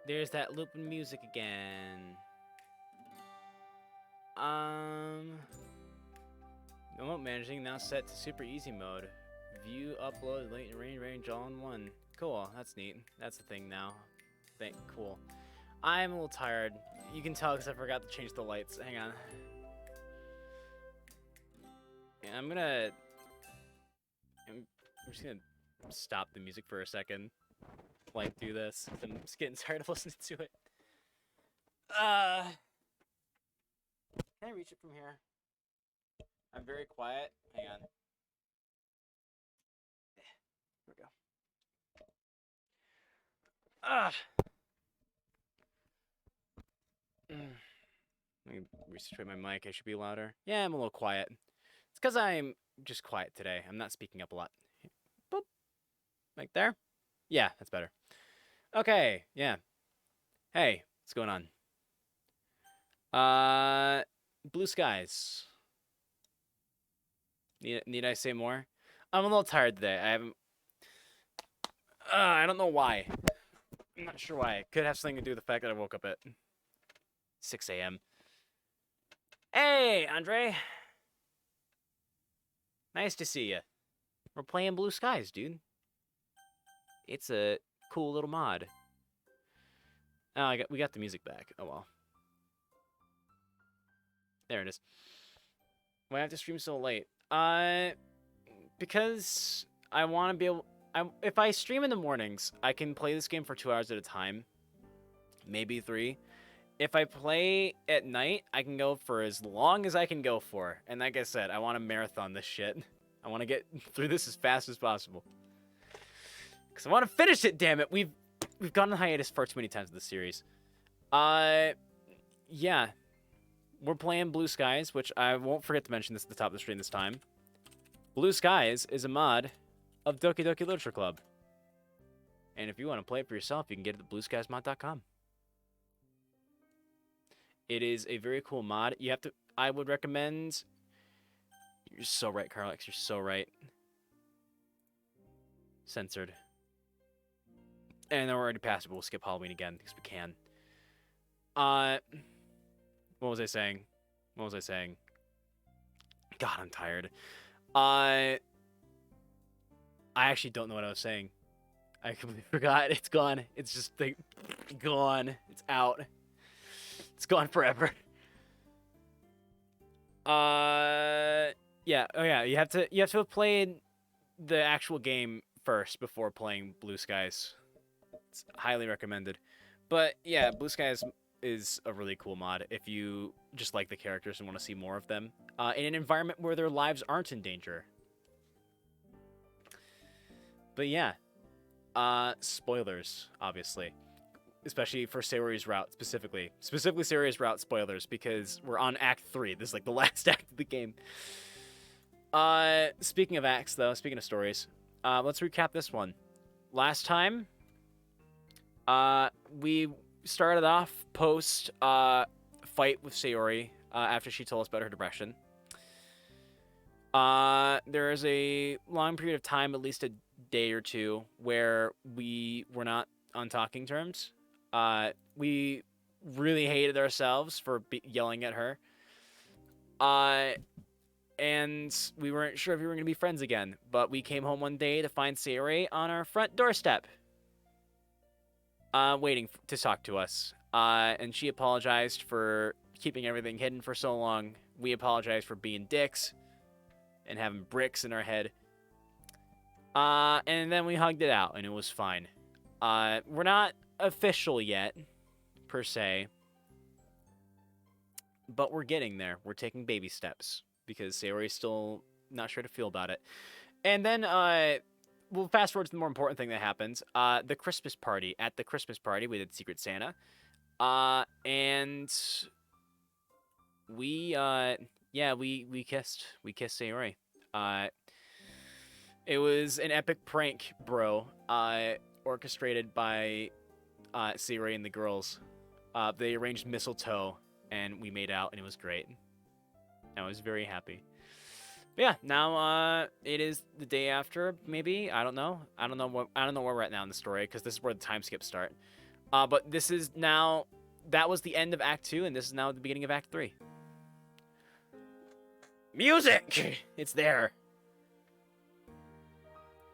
There's that looping music again. Remote managing now set to super easy mode. View, upload, latent range all in one. Cool, that's neat. That's the thing now. Cool. I'm a little tired. You can tell because I forgot to change the lights. Hang on. Yeah, I'm just gonna stop the music for a second. Like, do this. I'm just getting tired of listening to it. Can I reach it from here? I'm very quiet. Hang on. Here we go. Let me resituate my mic. I should be louder. Yeah, I'm a little quiet. It's because I'm just quiet today. I'm not speaking up a lot. Boop. Like there? Yeah, that's better. Okay, yeah. Hey, what's going on? Blue Skies. Need I say more? I'm a little tired today. I don't know why. I'm not sure why. It could have something to do with the fact that I woke up at 6 a.m. Hey, Andre. Nice to see you. We're playing Blue Skies, dude. It's a cool little mod. Oh, we got the music back. Oh well. There it is. Why I have to stream so late? Because I want to be able. If I stream in the mornings, I can play this game for 2 hours at a time, maybe 3. If I play at night, I can go for as long as I can go for. And like I said, I want to marathon this shit. I want to get through this as fast as possible. Because I want to finish it, damn it. We've gone on hiatus far too many times in the series. Yeah. We're playing Blue Skies, which I won't forget to mention this at the top of the stream this time. Blue Skies is a mod of Doki Doki Literature Club. And if you want to play it for yourself, you can get it at blueskiesmod.com. It is a very cool mod. I would recommend... You're so right, Carlex. You're so right. Censored. And then we're already past it. We'll skip Halloween again because we can. What was I saying? God, I'm tired. I actually don't know what I was saying. I completely forgot. It's gone. It's just gone. It's out. It's gone forever. Yeah. Oh yeah. You have to have played the actual game first before playing Blue Skies. It's highly recommended. But yeah, Blue Skies is a really cool mod if you just like the characters and want to see more of them in an environment where their lives aren't in danger. But yeah, spoilers, obviously. Especially for Sayori's route, specifically. Specifically Sayori's route spoilers, because we're on Act 3. This is like the last act of the game. Speaking of acts, though, speaking of stories, let's recap this one. Last time, we started off post fight with Sayori after she told us about her depression. There is a long period of time, at least a day or two, where we were not on talking terms. We really hated ourselves for yelling at her. And we weren't sure if we were going to be friends again. But we came home one day to find Sayori on our front doorstep. Waiting to talk to us. And she apologized for keeping everything hidden for so long. We apologized for being dicks and having bricks in our head. And then we hugged it out, and it was fine. We're not official yet, per se. But we're getting there. We're taking baby steps, because Sayori's still not sure to feel about it. And then, we'll fast forward to the more important thing that happened. The Christmas party. At the Christmas party, we did Secret Santa. And we kissed. We kissed Sayori. It was an epic prank, bro. Orchestrated by Sayori and the girls. They arranged mistletoe, and we made out, and it was great. I was very happy. Yeah, now it is the day after, maybe. I don't know. I don't know where we're at now in the story, because this is where the time skips start. But this is now, that was the end of Act 2, and this is now the beginning of Act 3. Music! It's there.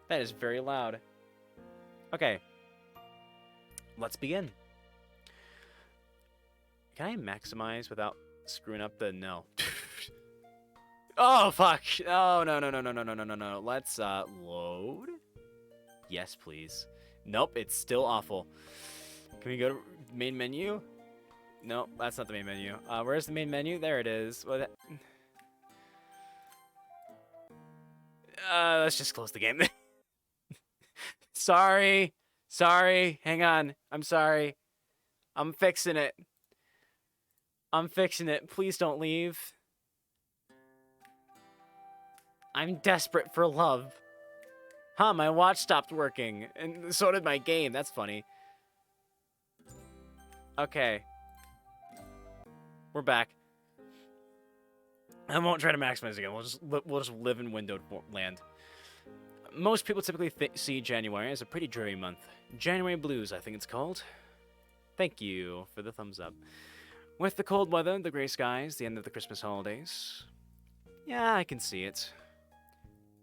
That is very loud. Okay. Let's begin. Can I maximize without screwing up the no? Oh, fuck. Oh, no. Let's, load? Yes, please. Nope, it's still awful. Can we go to main menu? Nope, that's not the main menu. Where's the main menu? There it is. What? Let's just close the game. Sorry. Hang on. I'm sorry. I'm fixing it. Please don't leave. I'm desperate for love. Huh, my watch stopped working. And so did my game. That's funny. Okay. We're back. I won't try to maximize again. We'll just live in windowed land. Most people typically see January as a pretty dreary month. January blues, I think it's called. Thank you for the thumbs up. With the cold weather, the gray skies, the end of the Christmas holidays. Yeah, I can see it.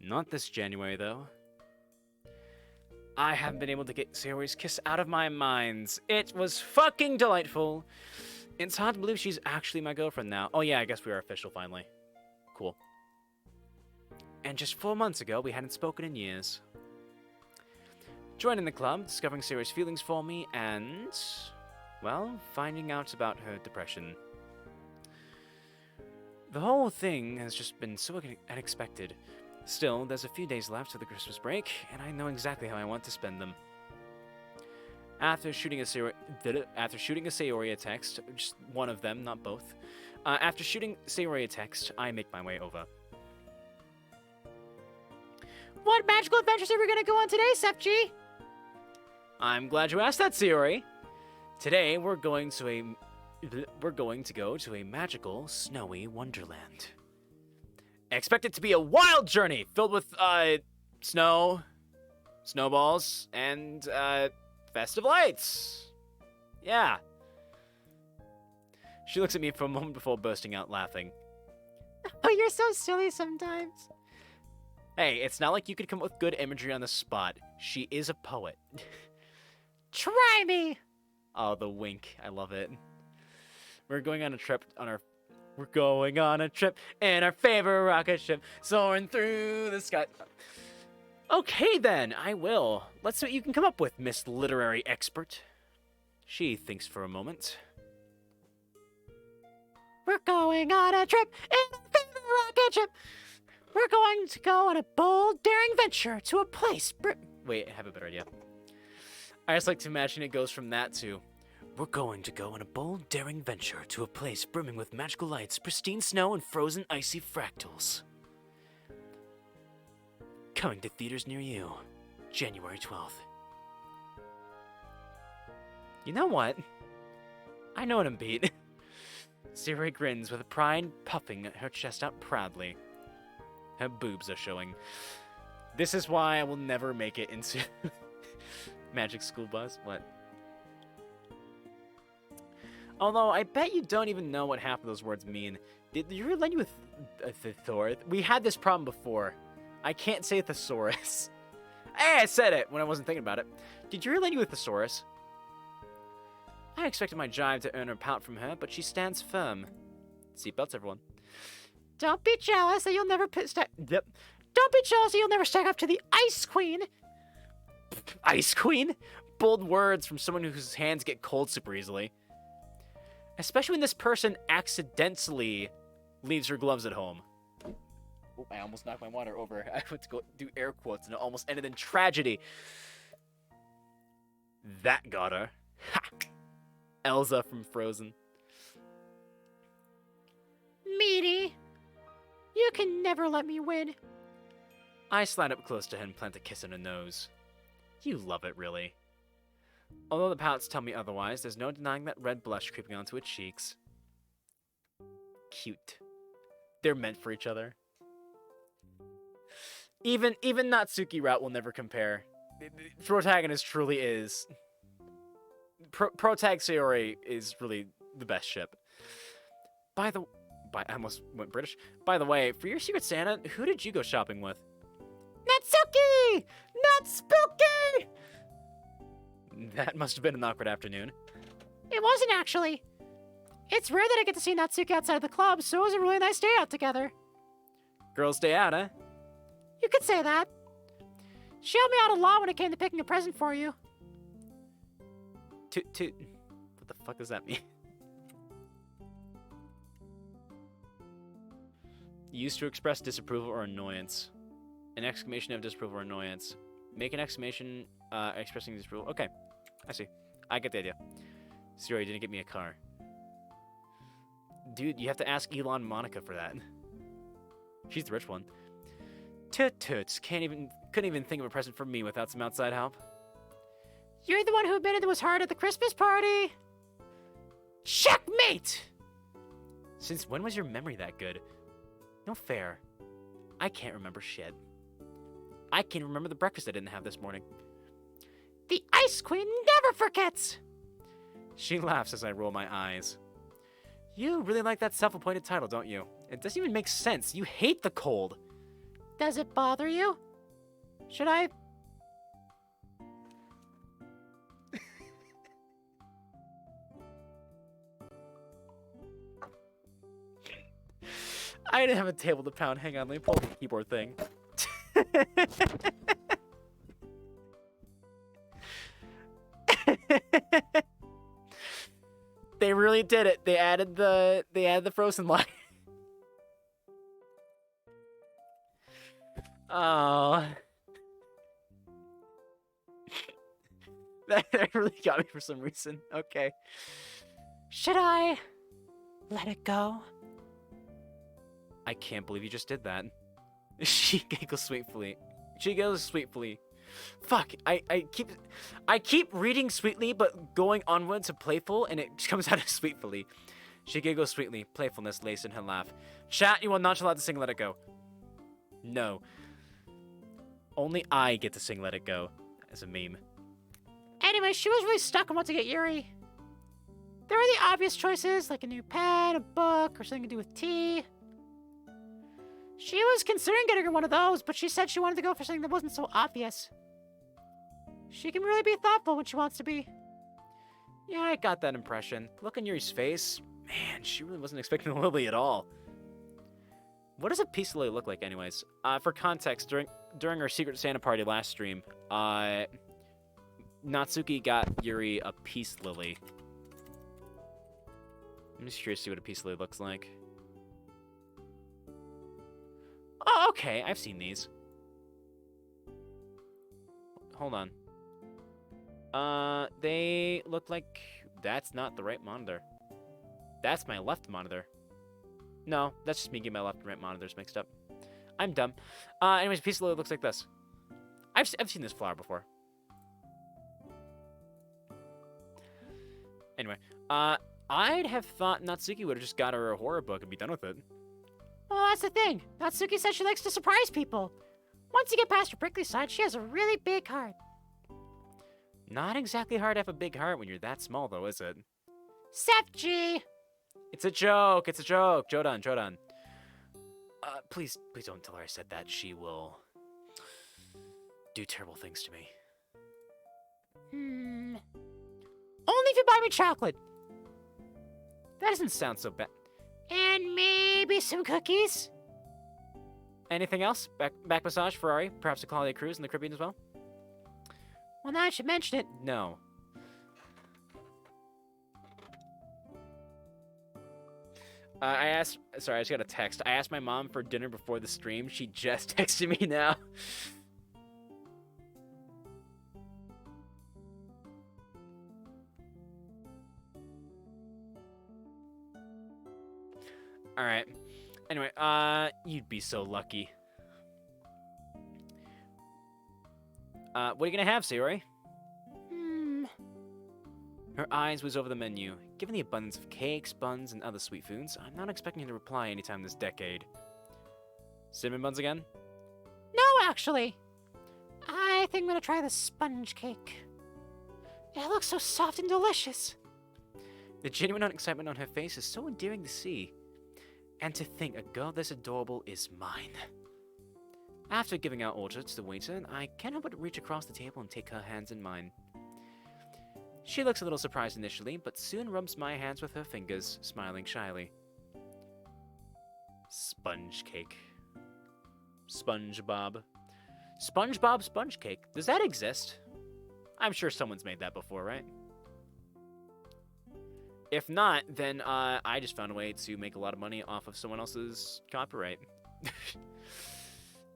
Not this January, though. I haven't been able to get Sayori's kiss out of my mind. It was fucking delightful. It's hard to believe she's actually my girlfriend now. Oh yeah, I guess we are official finally. Cool. And just 4 months ago, we hadn't spoken in years. Joining the club, discovering Sayori's feelings for me, and, well, finding out about her depression. The whole thing has just been so unexpected. Still, there's a few days left to the Christmas break, and I know exactly how I want to spend them. After shooting a Sayori a text, just one of them, not both. After shooting Sayori a text, I make my way over. What magical adventures are we gonna go on today, Sepji? I'm glad you asked that, Sayori. Today we're going to go to a magical, snowy wonderland. Expect it to be a wild journey filled with snow, snowballs, and festive lights. Yeah. She looks at me for a moment before bursting out laughing. Oh, you're so silly sometimes. Hey, it's not like you could come up with good imagery on the spot. She is a poet. Try me! Oh, the wink. I love it. We're going on a trip in our favorite rocket ship, soaring through the sky. Okay, then, I will. Let's see what you can come up with, Miss Literary Expert. She thinks for a moment. We're going on a trip in our favorite rocket ship. We're going to go on a bold, daring venture to a place. Wait, I have a better idea. I just like to imagine it goes from that to, we're going to go on a bold, daring venture to a place brimming with magical lights, pristine snow, and frozen, icy fractals. Coming to theaters near you, January 12th. You know what? I know what I'm beat. Sayori grins with pride, puffing her chest out proudly. Her boobs are showing. This is why I will never make it into Magic School Bus. What? Although, I bet you don't even know what half of those words mean. Did you relate with Thor? We had this problem before. I can't say thesaurus. Hey, I said it when I wasn't thinking about it. Did you relate with thesaurus? I expected my jive to earn a pout from her, but she stands firm. Seatbelts, everyone. Don't be jealous that you'll never Don't be jealous that you'll never stack up to the Ice Queen. Ice Queen? Bold words from someone whose hands get cold super easily. Especially when this person accidentally leaves her gloves at home. Oh, I almost knocked my water over. I went to go do air quotes and it almost ended in tragedy. That got her. Ha! Elsa from Frozen. Meaty. You can never let me win. I slide up close to her and plant a kiss on her nose. You love it, really. Although the pouts tell me otherwise, there's no denying that red blush creeping onto its cheeks. Cute. They're meant for each other. Even Natsuki route will never compare. Protagonist truly is. Protag Sayori is really the best ship. I almost went British. By the way, for your Secret Santa, who did you go shopping with? Natsuki! Not spooky! That must have been an awkward afternoon. It wasn't actually. It's rare that I get to see Natsuki outside the club, so it was a really nice day out together. Girls' day out, huh? You could say that. She helped me out a lot when it came to picking a present for you. What the fuck does that mean? Used to express disapproval or annoyance. An exclamation of disapproval or annoyance. Make an exclamation expressing disapproval. Okay, I see. I get the idea. Sayori didn't get me a car. Dude, you have to ask Elon Monica for that. She's the rich one. Toots, couldn't even think of a present for me without some outside help. You're the one who admitted it was hard at the Christmas party. Checkmate! Since when was your memory that good? No fair. I can't remember shit. I can't remember the breakfast I didn't have this morning. The Ice Queen never forgets! She laughs as I roll my eyes. You really like that self-appointed title, don't you? It doesn't even make sense. You hate the cold. Does it bother you? Should I... I didn't have a table to pound. Hang on, let me pull the keyboard thing. They really did it. They added the frozen line. Oh. That really got me for some reason. Okay. Should I let it go? I can't believe you just did that. She giggles sweetly. Fuck, I keep reading sweetly, but going onward to playful, and it just comes out as sweetly. She giggles sweetly, playfulness laced in her laugh. Chat, you will not allowed to sing Let It Go. No. Only I get to sing Let It Go as a meme. Anyway, she was really stuck on what to get Yuri. There are the obvious choices, like a new pen, a book, or something to do with tea. She was considering getting her one of those, but she said she wanted to go for something that wasn't so obvious. She can really be thoughtful when she wants to be. Yeah, I got that impression. Look on Yuri's face. Man, she really wasn't expecting Lily at all. What does a peace lily look like anyways? For context, during our Secret Santa party last stream, Natsuki got Yuri a peace lily. I'm just curious to see what a peace lily looks like. Oh, okay, I've seen these. Hold on. They look like... That's not the right monitor. That's my left monitor. No, that's just me getting my left and right monitors mixed up. I'm dumb. Anyways, peace lily looks like this. I've seen this flower before. Anyway, I'd have thought Natsuki would have just got her a horror book and be done with it. Well, that's the thing. Natsuki says she likes to surprise people. Once you get past her prickly side, she has a really big heart. Not exactly hard to have a big heart when you're that small, though, is it? Sepji! It's a joke. It's a joke. Jodan. Please don't tell her I said that. She will do terrible things to me. Only if you buy me chocolate. That doesn't sound so bad. And maybe some cookies. Anything else? Back massage, Ferrari, perhaps a holiday cruise in the Caribbean as well? Well, now I should mention it. No. Sorry, I just got a text. I asked my mom for dinner before the stream. She just texted me now. Alright. Anyway, you'd be so lucky. What are you gonna have, Sayori? Her eyes was over the menu. Given the abundance of cakes, buns, and other sweet foods, I'm not expecting her to reply anytime this decade. Cinnamon buns again? No, actually. I think I'm gonna try the sponge cake. It looks so soft and delicious. The genuine excitement on her face is so endearing to see. And to think a girl this adorable is mine. After giving out orders to the waiter, I can't help but reach across the table and take her hands in mine. She looks a little surprised initially, but soon rubs my hands with her fingers, smiling shyly. Sponge cake. SpongeBob. SpongeBob sponge cake. Does that exist? I'm sure someone's made that before, right? If not, then I just found a way to make a lot of money off of someone else's copyright.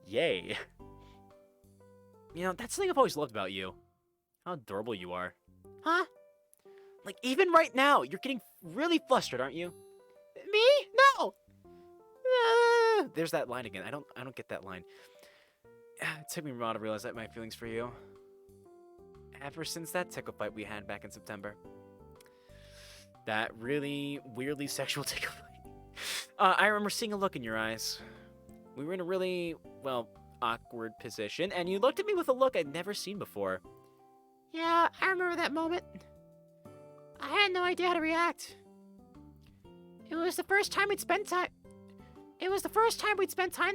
Yay. You know, that's something I've always loved about you. How adorable you are. Huh? Like, even right now, you're getting really flustered, aren't you? Me? No! There's that line again. I don't get that line. It took me a while to realize that my feelings for you. Ever since that tickle fight we had back in September. That really weirdly sexual tickle fight. I remember seeing a look in your eyes. We were in a really, well, awkward position, and you looked at me with a look I'd never seen before. Yeah, I remember that moment. I had no idea how to react. It was the first time we'd spent time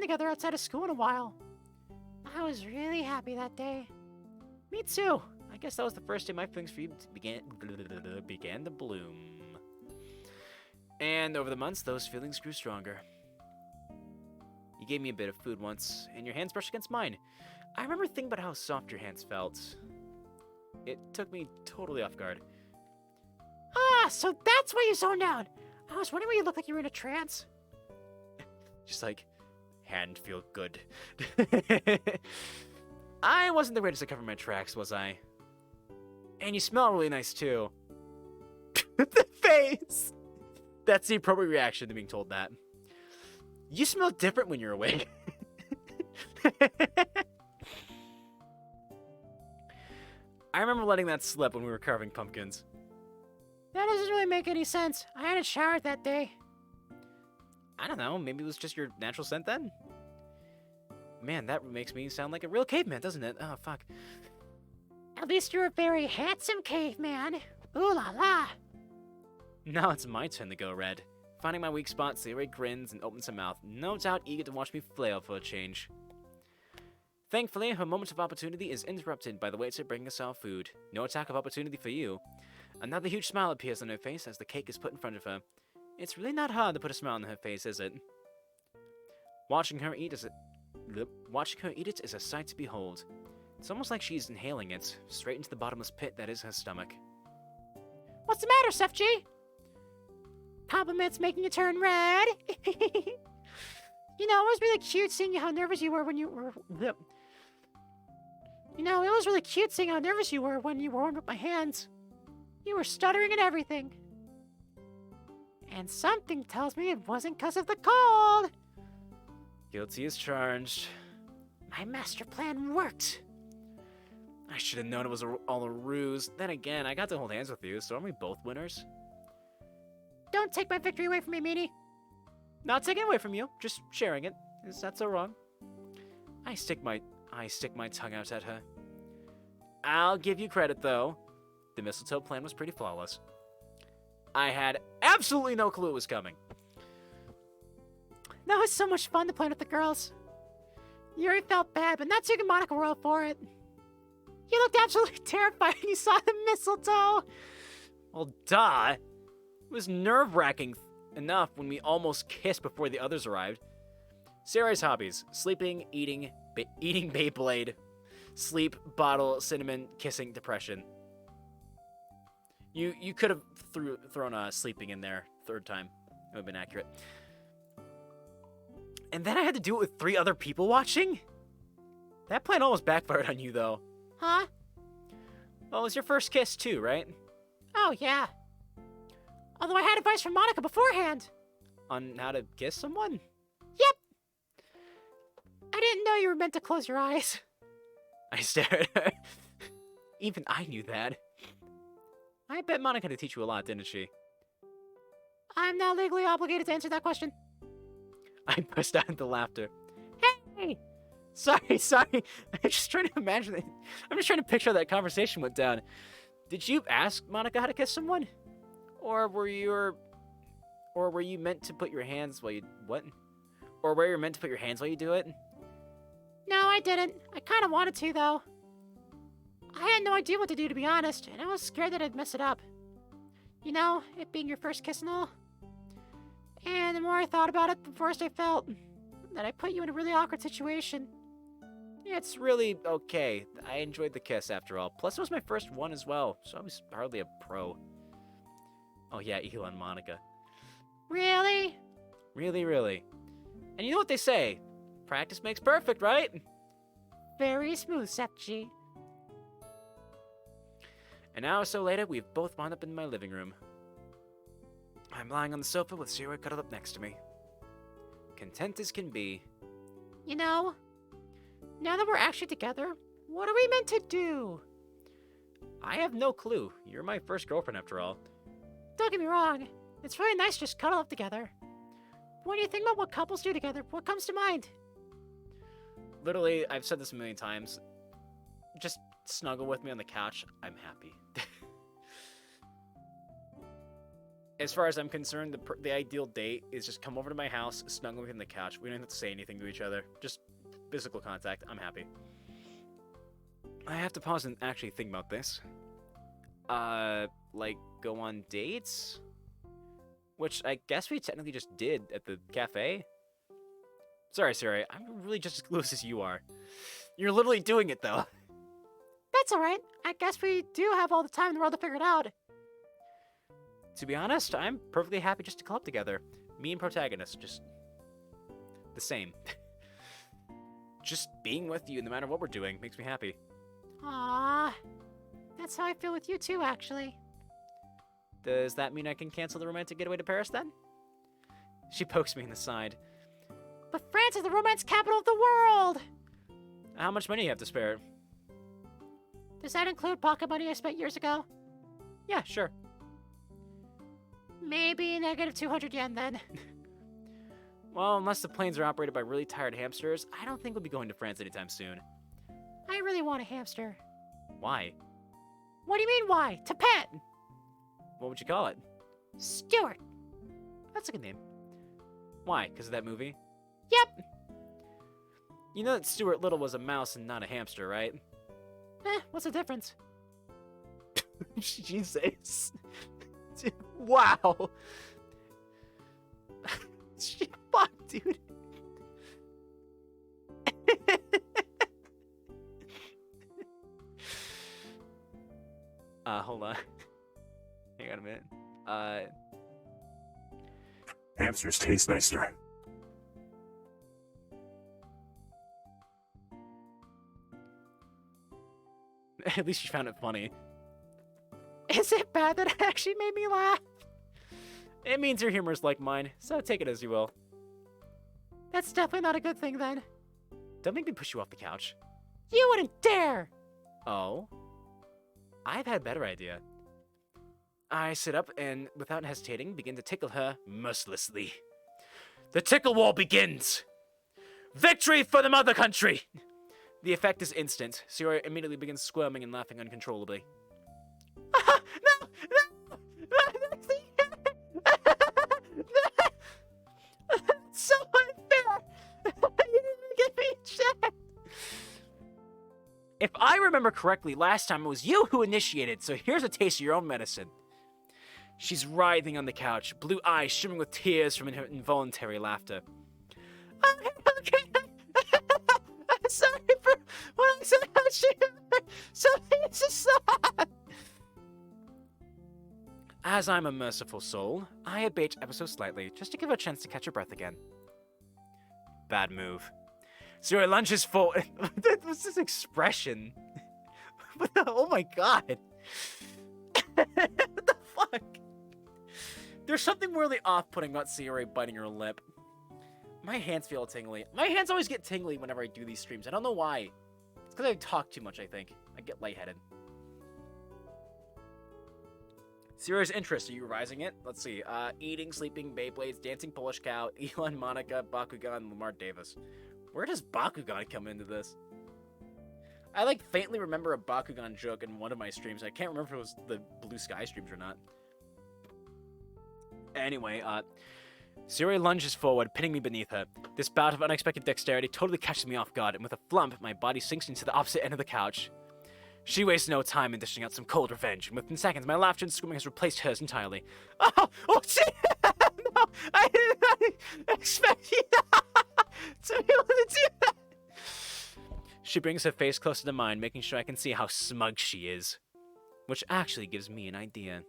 together outside of school in a while. I was really happy that day. Me too. I guess that was the first day my feelings for you began to bloom. And over the months, those feelings grew stronger. You gave me a bit of food once, and your hands brushed against mine. I remember thinking about how soft your hands felt. It took me totally off guard. Ah, so that's why you zoned out. I was wondering why you looked like you were in a trance. Just like, hand feel good. I wasn't the greatest to cover my tracks, was I? And you smell really nice, too. The face! That's the appropriate reaction to being told that. You smell different when you're awake. I remember letting that slip when we were carving pumpkins. That doesn't really make any sense. I hadn't showered that day. I don't know, maybe it was just your natural scent then? Man, that makes me sound like a real caveman, doesn't it? Oh, fuck. At least you're a very handsome caveman. Ooh la la. Now it's my turn to go red. Finding my weak spot, Sayori grins and opens her mouth, no doubt eager to watch me flail for a change. Thankfully, her moment of opportunity is interrupted by the waiter bringing us our food. No attack of opportunity for you. Another huge smile appears on her face as the cake is put in front of her. It's really not hard to put a smile on her face, is it? Watching her eat it is a sight to behold. It's almost like she's inhaling it, straight into the bottomless pit that is her stomach. What's the matter, Seth G? Compliments making you turn red. You know, it was really cute seeing how nervous you were when you were... You know, it was really cute seeing how nervous you were when you warmed up my hands. You were stuttering and everything. And something tells me it wasn't because of the cold. Guilty as charged. My master plan worked. I should have known it was all a ruse. Then again, I got to hold hands with you, so aren't we both winners? Don't take my victory away from me, meanie. Not taking it away from you, just sharing it. Is that so wrong? I stick my tongue out at her. I'll give you credit, though. The mistletoe plan was pretty flawless. I had absolutely no clue it was coming. That was so much fun to plan with the girls. Yuri felt bad, but Natsuki and Monica were all for it. You looked absolutely terrified when you saw the mistletoe. Well, duh. It was nerve-wracking enough when we almost kissed before the others arrived. Sayori's hobbies: sleeping, eating Beyblade, sleep, bottle, cinnamon, kissing, depression. You could have thrown sleeping in there third time. It would have been accurate. And then I had to do it with 3 other people watching? That plan almost backfired on you, though. Huh? Well, it was your first kiss, too, right? Oh, yeah. Although I had advice from Monica beforehand. On how to kiss someone? Yep. I didn't know you were meant to close your eyes. I stared at her. Even I knew that. I bet Monica had to teach you a lot, didn't she? I'm now legally obligated to answer that question. I burst out into laughter. Hey! Sorry. I'm just trying to imagine it. I'm just trying to picture how that conversation went down. Did you ask Monica how to kiss someone? Or were you meant to put your hands while you... What? Or were you meant to put your hands while you do it? No, I didn't. I kind of wanted to, though. I had no idea what to do, to be honest, and I was scared that I'd mess it up. You know, it being your first kiss and all. And the more I thought about it, the worse I felt. That I put you in a really awkward situation. It's really okay. I enjoyed the kiss, after all. Plus, it was my first one as well, so I was hardly a pro. Oh yeah, Elon Monica. Really? Really. And you know what they say? Practice makes perfect, right? Very smooth, Sepchi. An hour or so later, we've both wound up in my living room. I'm lying on the sofa with Sayori cuddled up next to me. Content as can be. You know, now that we're actually together, what are we meant to do? I have no clue. You're my first girlfriend, after all. Don't get me wrong, it's really nice to just cuddle up together. When you think about what couples do together, what comes to mind? Literally, I've said this a million times. Just snuggle with me on the couch. I'm happy. As far as I'm concerned, the ideal date is just come over to my house, snuggle with me on the couch. We don't have to say anything to each other. Just physical contact. I'm happy. I have to pause and actually think about this. Like, go on dates? Which I guess we technically just did at the cafe. Sorry, Sayori. I'm really just as clueless as you are. You're literally doing it, though. That's alright. I guess we do have all the time in the world to figure it out. To be honest, I'm perfectly happy just to club together. Me and Protagonist, just the same. Just being with you, no matter what we're doing, makes me happy. Aww. That's how I feel with you too, actually. Does that mean I can cancel the romantic getaway to Paris, then? She pokes me in the side. But France is the romance capital of the world! How much money do you have to spare? Does that include pocket money I spent years ago? Yeah, sure. Maybe negative 200 yen, then. Well, unless the planes are operated by really tired hamsters, I don't think we'll be going to France anytime soon. I really want a hamster. Why? What do you mean, why? To pet! What would you call it? Stuart. That's a good name. Why? Because of that movie? Yep. You know that Stuart Little was a mouse and not a hamster, right? What's the difference? Jesus. Wow. Fuck, dude. Hold on. Hang on a minute. Hamsters taste nicer. At least you found it funny. Is it bad that it actually made me laugh? It means your humor is like mine, so take it as you will. That's definitely not a good thing, then. Don't make me push you off the couch. You wouldn't dare! Oh? I've had a better idea. I sit up and, without hesitating, begin to tickle her mercilessly. The tickle war begins! Victory for the mother country! The effect is instant. Sayori immediately begins squirming and laughing uncontrollably. No! That's so unfair! You didn't give me a chance! If I remember correctly, last time it was you who initiated, so here's a taste of your own medicine. She's writhing on the couch, blue eyes shimmering with tears from her involuntary laughter. Okay. I'm sorry for what I said about you. So please just stop. As I'm a merciful soul, I abate ever so slightly, just to give her a chance to catch her breath again. Bad move. Sayori lunges forward. What's this expression? Oh my god. What the fuck? There's something really off-putting about Sayori biting her lip. My hands feel tingly. My hands always get tingly whenever I do these streams. I don't know why. It's because I talk too much, I think. I get lightheaded. Sayori's interest, are you revising it? Let's see. Eating, sleeping, Beyblades, dancing Polish cow, Elon, Monica, Bakugan, Lamar Davis. Where does Bakugan come into this? I like faintly remember a Bakugan joke in one of my streams. I can't remember if it was the Blue Sky streams or not. Anyway, Sayori lunges forward, pinning me beneath her. This bout of unexpected dexterity totally catches me off guard, and with a flump, my body sinks into the opposite end of the couch. She wastes no time in dishing out some cold revenge, and within seconds, my laughter and screaming has replaced hers entirely. Oh, shit! No, I didn't expect you to be able to do that! She brings her face closer to mine, making sure I can see how smug she is. Which actually gives me an idea.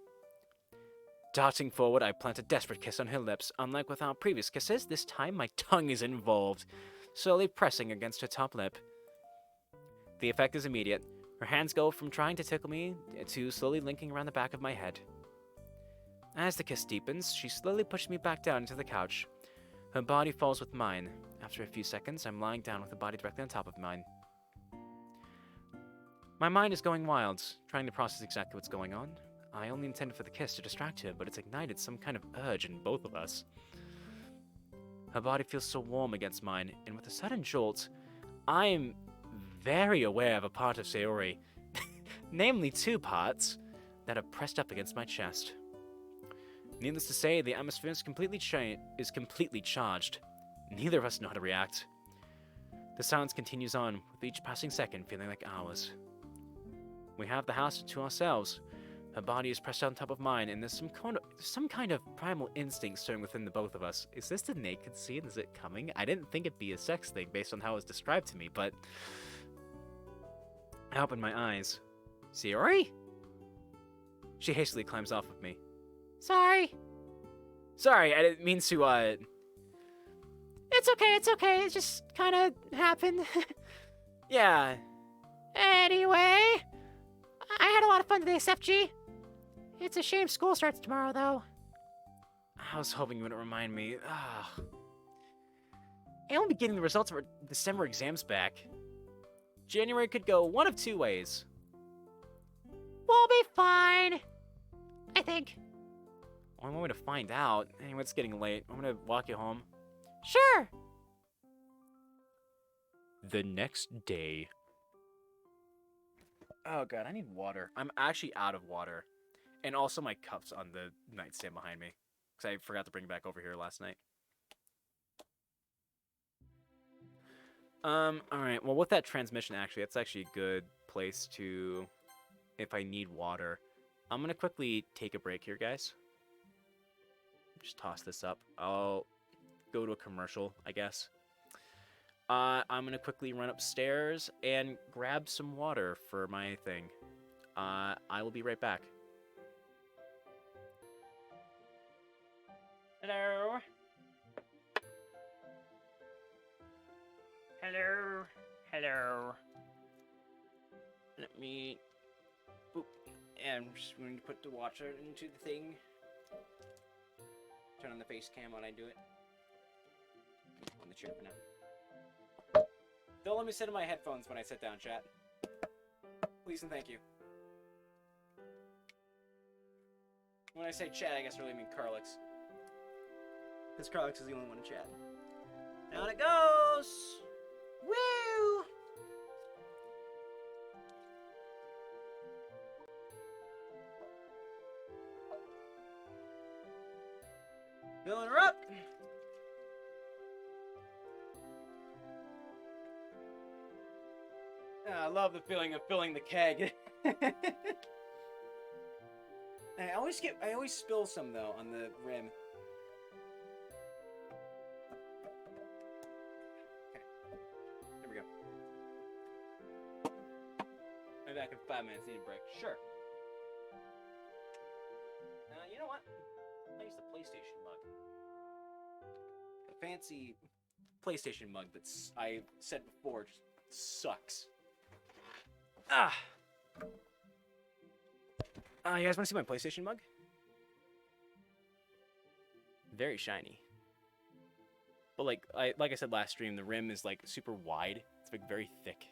Darting forward, I plant a desperate kiss on her lips. Unlike with our previous kisses, this time my tongue is involved, slowly pressing against her top lip. The effect is immediate. Her hands go from trying to tickle me to slowly linking around the back of my head. As the kiss deepens, she slowly pushes me back down into the couch. Her body falls with mine. After a few seconds, I'm lying down with her body directly on top of mine. My mind is going wild, trying to process exactly what's going on. I only intended for the kiss to distract her, but it's ignited some kind of urge in both of us. Her body feels so warm against mine, and with a sudden jolt, I am very aware of a part of Sayori, namely 2 parts, that are pressed up against my chest. Needless to say, the atmosphere is completely charged. Neither of us know how to react. The silence continues on, with each passing second feeling like hours. We have the house to ourselves. Her body is pressed on top of mine, and there's some kind of primal instinct stirring within the both of us. Is this the naked scene? Is it coming? I didn't think it'd be a sex thing based on how it was described to me, but I open my eyes. Sayori? She hastily climbs off of me. Sorry. Sorry, I didn't mean to, It's okay. It just kind of happened. Yeah. Anyway, I had a lot of fun today, SFG. It's a shame school starts tomorrow, though. I was hoping you wouldn't remind me. I'll be getting the results of our December exams back. January could go one of 2 ways. We'll be fine. I think. Well, I want me to find out. Anyway, it's getting late. I'm gonna walk you home. Sure. The next day. Oh god, I need water. I'm actually out of water. And also my cup's on the nightstand behind me. Because I forgot to bring it back over here last night. Alright, well with that transmission actually, that's actually a good place to, if I need water. I'm gonna quickly take a break here, guys. Just toss this up. I'll go to a commercial, I guess. I'm gonna quickly run upstairs and grab some water for my thing. I will be right back. Hello? Hello? Hello? Let me... Boop. And I'm just going to put the water into the thing. Turn on the face cam when I do it. On the chair for now. Don't let me sit in my headphones when I sit down, chat. Please and thank you. When I say chat, I guess I really mean Carlix. Because Carlix is the only one in chat. Down it goes! Woo! Filling her up! I love the feeling of filling the keg. I always spill some though on the rim. Okay, there we go. I'll be back in 5 minutes. Need a break. Sure. You know what? I use the PlayStation mug. The fancy PlayStation mug that's I said before just sucks. You guys want to see my PlayStation mug? Very shiny. But like I said last stream, the rim is like super wide. It's like very thick.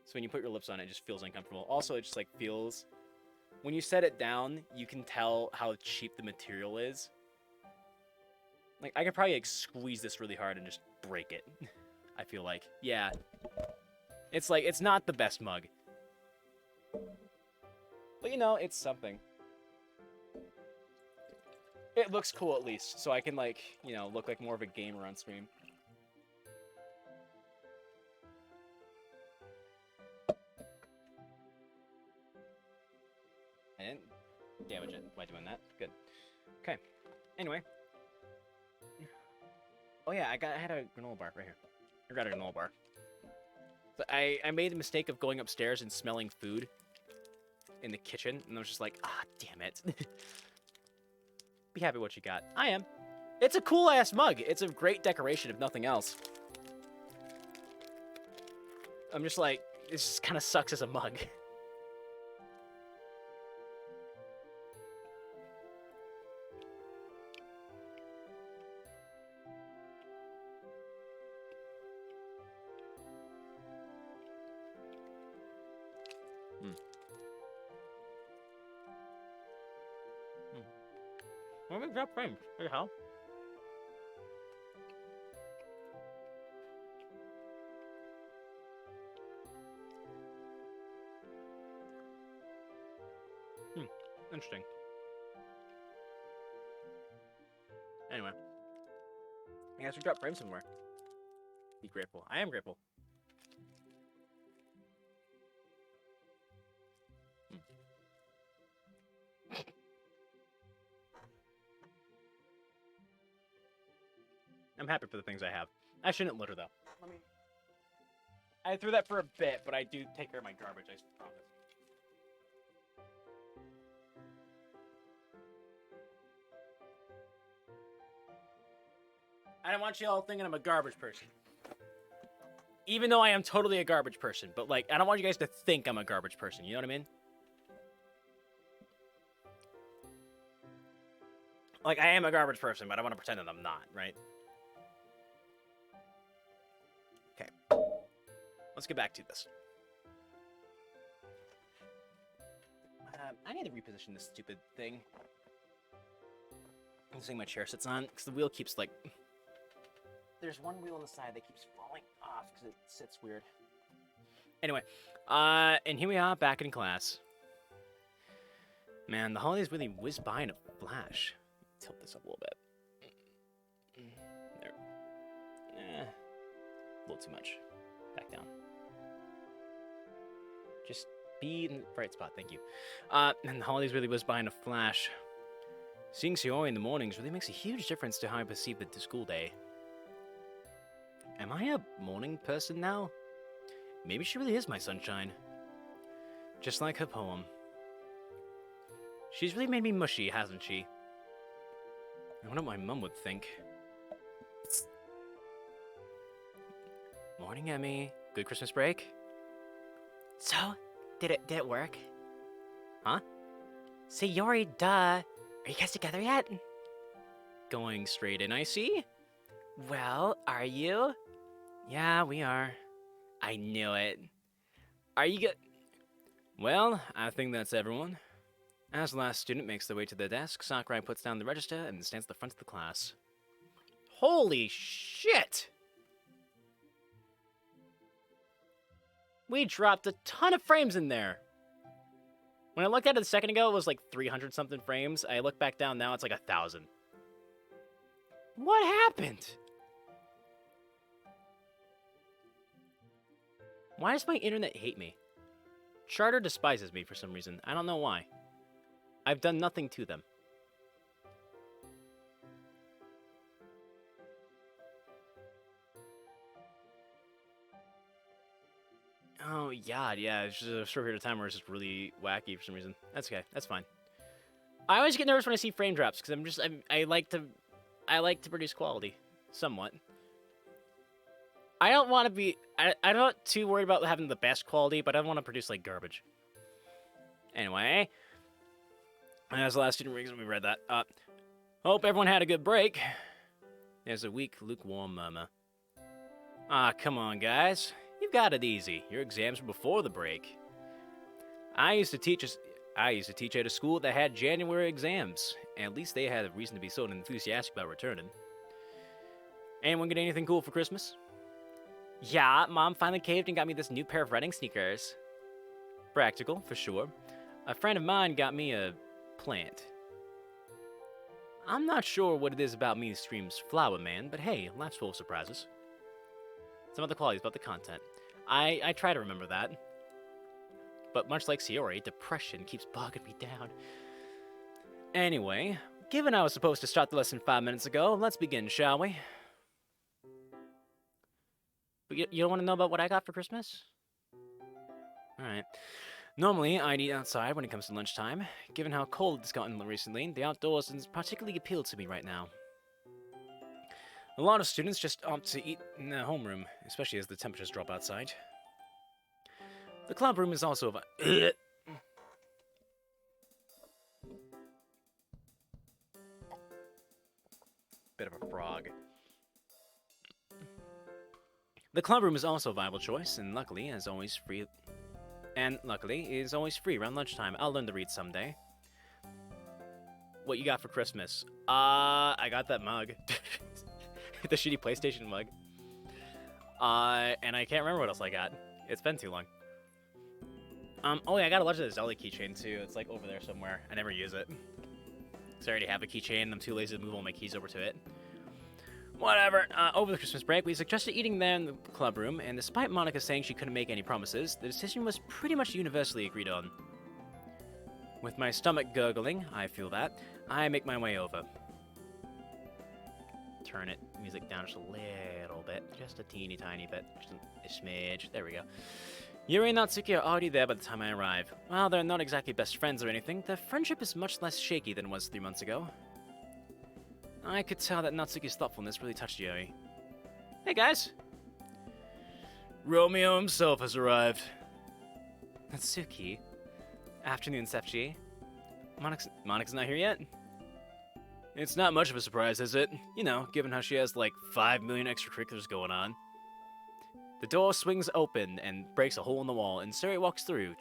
So when you put your lips on it, it just feels uncomfortable. Also, it just like feels... When you set it down, you can tell how cheap the material is. Like, I could probably like squeeze this really hard and just break it. I feel like. Yeah. It's like, it's not the best mug. But you know, it's something. It looks cool at least, so I can like, you know, look like more of a gamer on stream. I didn't damage it by doing that. Good. Okay. Anyway. Oh yeah, I had a granola bar right here. I got a granola bar. But I made the mistake of going upstairs and smelling food in the kitchen, and I was just like, ah, damn it. Be happy with what you got. I am. It's a cool-ass mug. It's a great decoration, if nothing else. I'm just like, this just kind of sucks as a mug. Why did we drop frames? What the hell? Interesting. Anyway. I guess we dropped frames somewhere. Be grateful. I am grateful. I'm happy for the things I have. I shouldn't litter, though. I threw that for a bit, but I do take care of my garbage, I promise. I don't want you all thinking I'm a garbage person. Even though I am totally a garbage person, but, like, I don't want you guys to think I'm a garbage person, you know what I mean? Like, I am a garbage person, but I want to pretend that I'm not, right? Okay. Let's get back to this. I need to reposition this stupid thing. This thing my chair sits on, because the wheel keeps, like... There's one wheel on the side that keeps falling off, because it sits weird. Anyway, and here we are, back in class. Man, the holidays really whizzed by in a flash. Tilt this up a little bit. There. A little too much. Back down. Just be in the bright spot, thank you. And the holidays really whizzed by in a flash. Seeing Sayori in the mornings really makes a huge difference to how I perceive the school day. Am I a morning person now? Maybe she really is my sunshine. Just like her poem. She's really made me mushy, hasn't she? I wonder what my mum would think. Morning, Emmy. Good Christmas break? So, did it work? Huh? Sayori, duh. Are you guys together yet? Going straight in, I see. Well, are you? Yeah, we are. I knew it. Are you good? Well, I think that's everyone. As the last student makes their way to their desk, Sakurai puts down the register and stands at the front of the class. Holy shit! We dropped a ton of frames in there. When I looked at it a second ago, it was like 300-something frames. I look back down now, it's like 1,000. What happened? Why does my internet hate me? Charter despises me for some reason. I don't know why. I've done nothing to them. Oh, yeah, it's just a short period of time where it's just really wacky for some reason. That's okay, that's fine. I always get nervous when I see frame drops, because I like to produce quality, somewhat. I don't want to be, I'm not too worried about having the best quality, but I don't want to produce, like, garbage. Anyway, as the last student reason we read that, hope everyone had a good break. There's a weak, lukewarm murmur. Ah, come on, guys. You've got it easy. Your exams were before the break. I used to teach at a school that had January exams. At least they had a reason to be so enthusiastic about returning. Anyone get anything cool for Christmas? Yeah, Mom finally caved and got me this new pair of running sneakers. Practical, for sure. A friend of mine got me a plant. I'm not sure what it is about me that screams flower man, but hey, life's full of surprises. Some other qualities about the content. I try to remember that. But much like Sayori, depression keeps bogging me down. Anyway, given I was supposed to start the lesson 5 minutes ago, let's begin, shall we? But you don't want to know about what I got for Christmas? Alright. Normally, I'd eat outside when it comes to lunchtime. Given how cold it's gotten recently, the outdoors doesn't particularly appeal to me right now. A lot of students just opt to eat in their homeroom, especially as the temperatures drop outside. The club room is also a bit of a frog. The club room is also a viable choice, and luckily is always free around lunchtime. I'll learn to read someday. What you got for Christmas? I got that mug. The shitty PlayStation mug. And I can't remember what else I got. It's been too long. Oh yeah, I got a Legend of Zelda keychain too. It's like over there somewhere. I never use it. Because I already have a keychain and I'm too lazy to move all my keys over to it. Whatever. Over the Christmas break, we suggested eating there in the club room, and despite Monica saying she couldn't make any promises, the decision was pretty much universally agreed on. With my stomach gurgling, I feel that, I make my way over. Turn it, music down just a little bit, just a teeny tiny bit, just a smidge, there we go. Yuri and Natsuki are already there by the time I arrive. While they're not exactly best friends or anything, their friendship is much less shaky than it was 3 months ago. I could tell that Natsuki's thoughtfulness really touched Yuri. Hey guys! Romeo himself has arrived. Natsuki? Afternoon, Sepchi. Monica's not here yet? It's not much of a surprise, is it? You know, given how she has like 5 million extracurriculars going on. The door swings open and breaks a hole in the wall, and Sayori walks through,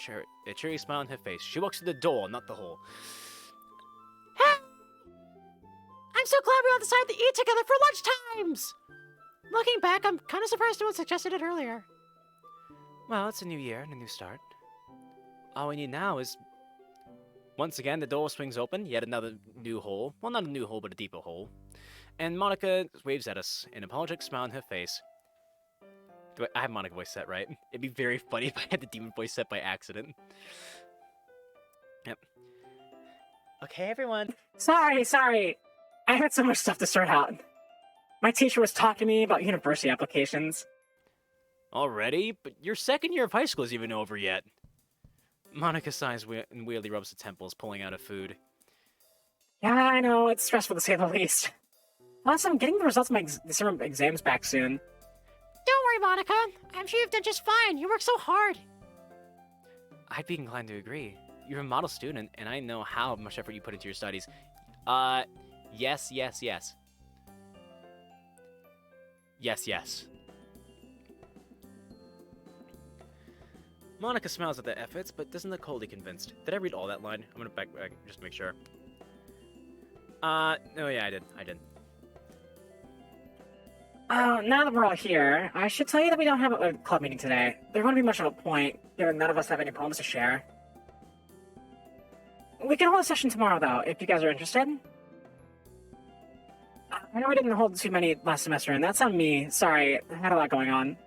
a cheery smile on her face. She walks through the door, not the hole. Hey! I'm so glad we all decided to eat together for lunch times! Looking back, I'm kind of surprised no one suggested it earlier. Well, it's a new year and a new start. All we need now is... Once again, the door swings open, yet another new hole. Well, not a new hole, but a deeper hole. And Monica waves at us, an apologetic smile on her face. I have Monica voice set, right? It'd be very funny if I had the demon voice set by accident. Yep. Okay, everyone. Sorry. I had so much stuff to sort out. My teacher was talking to me about university applications. Already? But your second year of high school isn't even over yet. Monica sighs and weirdly rubs the temples, pulling out her food. Yeah, I know, it's stressful to say the least. Plus, I'm getting the results of my summer exams back soon. Don't worry, Monica. I'm sure you've done just fine. You work so hard. I'd be inclined to agree. You're a model student, and I know how much effort you put into your studies. Yes. Yes. Monica smiles at the efforts, but doesn't look wholly convinced. Did I read all that line? I'm gonna back just to make sure. No, yeah, I did. Now that we're all here, I should tell you that we don't have a club meeting today. There won't be much of a point, given none of us have any poems to share. We can hold a session tomorrow, though, if you guys are interested. I know we didn't hold too many last semester, and that's on me. Sorry, I had a lot going on.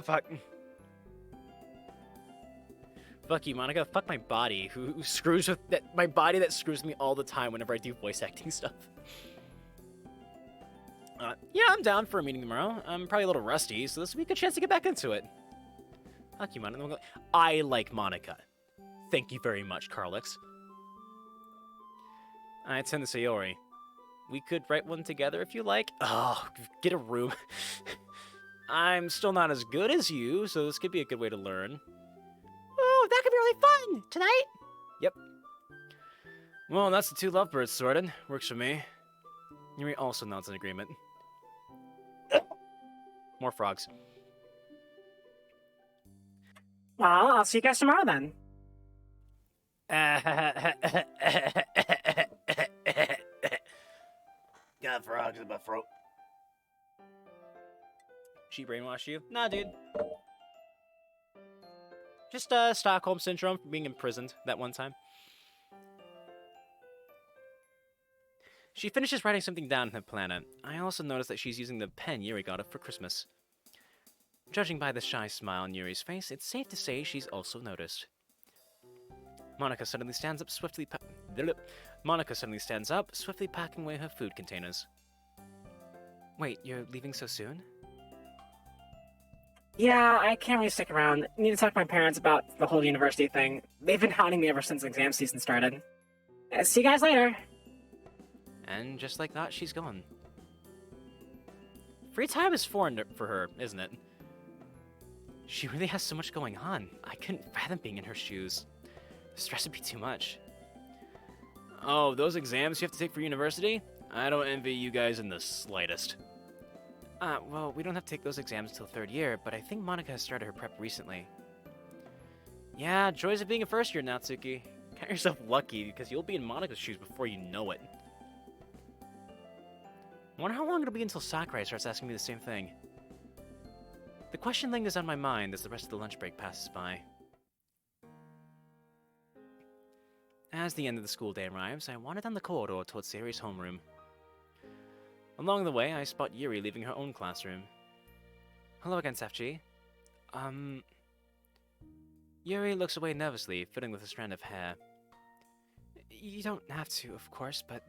Fuck. Fuck you, Monica. Fuck my body, who screws with that. My body that screws me all the time whenever I do voice acting stuff. Yeah, I'm down for a meeting tomorrow. I'm probably a little rusty, so this will be a good chance to get back into it. Fuck you, Monica. I like Monica. Thank you very much, Carlix. I turn to Sayori. We could write one together if you like. Oh, get a room. I'm still not as good as you, so this could be a good way to learn. Oh, that could be really fun! Tonight? Yep. Well, that's the 2 lovebirds sorted. Works for me. Yuri also nods in agreement. More frogs. Well, I'll see you guys tomorrow then. Got frogs in my throat. She brainwashed you? Nah, dude. Just Stockholm Syndrome for being imprisoned that one time. She finishes writing something down on her planet. I also notice that she's using the pen Yuri got her for Christmas. Judging by the shy smile on Yuri's face, it's safe to say she's also noticed. Monica suddenly stands up, swiftly packing away her food containers. Wait, you're leaving so soon? Yeah, I can't really stick around. Need to talk to my parents about the whole university thing. They've been hounding me ever since exam season started. See you guys later. And just like that, she's gone. Free time is foreign for her, isn't it? She really has so much going on. I couldn't fathom being in her shoes. The stress would be too much. Oh, those exams you have to take for university? I don't envy you guys in the slightest. Well, we don't have to take those exams until 3rd year, but I think Monica has started her prep recently. Yeah, joys of being a first year, Natsuki. Count yourself lucky, because you'll be in Monica's shoes before you know it. I wonder how long it'll be until Sakurai starts asking me the same thing. The question lingers on my mind as the rest of the lunch break passes by. As the end of the school day arrives, I wander down the corridor towards Sayori's homeroom. Along the way, I spot Yuri leaving her own classroom. Hello again, Sefchi. Yuri looks away nervously, fiddling with a strand of hair. You don't have to, of course, but...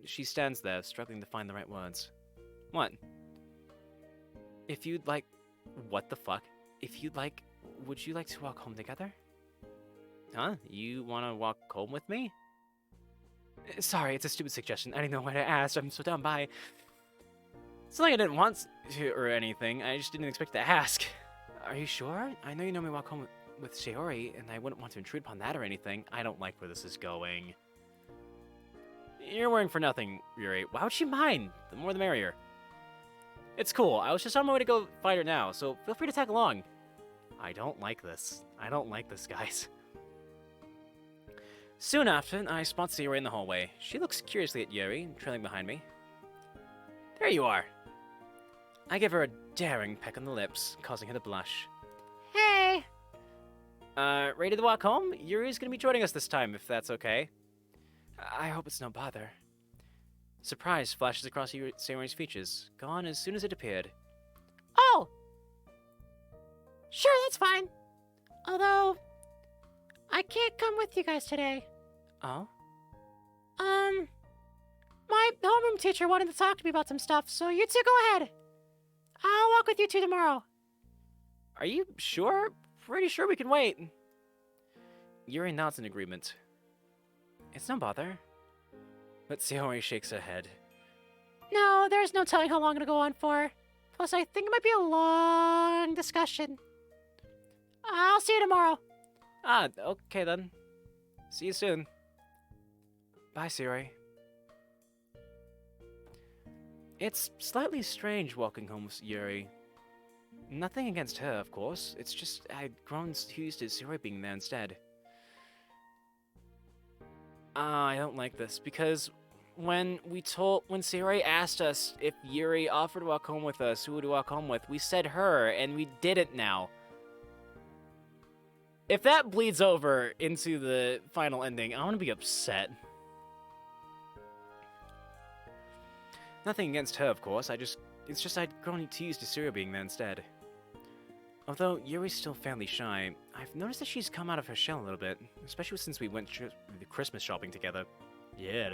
She stands there, struggling to find the right words. What? If you'd like... What the fuck? If you'd like... Would you like to walk home together? Huh? You wanna walk home with me? Sorry, it's a stupid suggestion. I didn't know what to ask. I'm so dumb. Bye. It's not like I didn't want to or anything. I just didn't expect to ask. Are you sure? I know you normally walk home with Sayori, and I wouldn't want to intrude upon that or anything. I don't like where this is going. You're worrying for nothing, Yuri. Why would she mind? The more the merrier. It's cool. I was just on my way to go fight her now, so feel free to tag along. I don't like this. I don't like this, guys. Soon after, I spot Sayori in the hallway. She looks curiously at Yuri, trailing behind me. There you are. I give her a daring peck on the lips, causing her to blush. Hey! Ready to walk home? Yuri's gonna be joining us this time, if that's okay. I hope it's no bother. Surprise flashes across Sayori's features, gone as soon as it appeared. Oh! Sure, that's fine. Although, I can't come with you guys today. Oh? My homeroom teacher wanted to talk to me about some stuff, so you two go ahead. I'll walk with you two tomorrow. Are you sure? Pretty sure we can wait. Yuri nods in agreement. It's no bother. But Sayori shakes her head. No, there's no telling how long it'll go on for. Plus, I think it might be a long discussion. I'll see you tomorrow. Okay then. See you soon. Bye, Sayori. It's slightly strange walking home with Yuri. Nothing against her, of course. It's just I'd grown used to Sayori being there instead. I don't like this, because when Sayori asked us if Yuri offered to walk home with us, who would we walk home with, we said her, and we did it now. If that bleeds over into the final ending, I'm gonna be upset. Nothing against her, of course. It's just I'd grown too used to Sayori being there instead. Although Yuri's still fairly shy, I've noticed that she's come out of her shell a little bit, especially since we went Christmas shopping together. Yeah,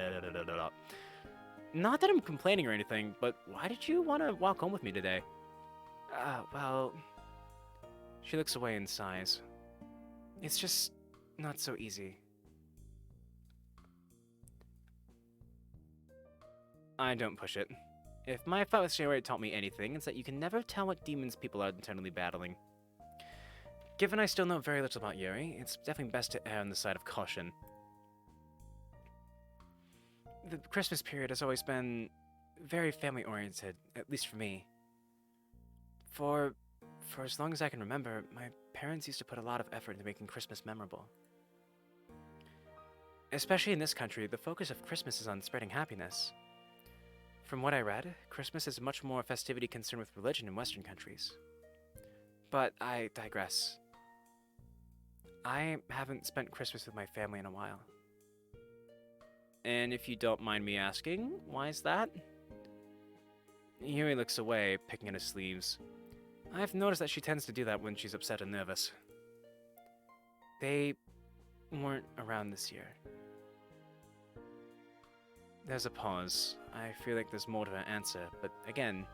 Not that I'm complaining or anything, but why did you want to walk home with me today? Well... She looks away and sighs. It's just not so easy. I don't push it. If my fight with Sayori taught me anything, it's that you can never tell what demons people are internally battling. Given I still know very little about Yuri, it's definitely best to err on the side of caution. The Christmas period has always been very family-oriented, at least for me. For as long as I can remember, my parents used to put a lot of effort into making Christmas memorable. Especially in this country, the focus of Christmas is on spreading happiness. From what I read, Christmas is much more festivity concerned with religion in Western countries. But I digress. I haven't spent Christmas with my family in a while. And if you don't mind me asking, why is that? Yuri looks away, picking at his sleeves. I've noticed that she tends to do that when she's upset and nervous. They weren't around this year. There's a pause. I feel like there's more to an answer, but again,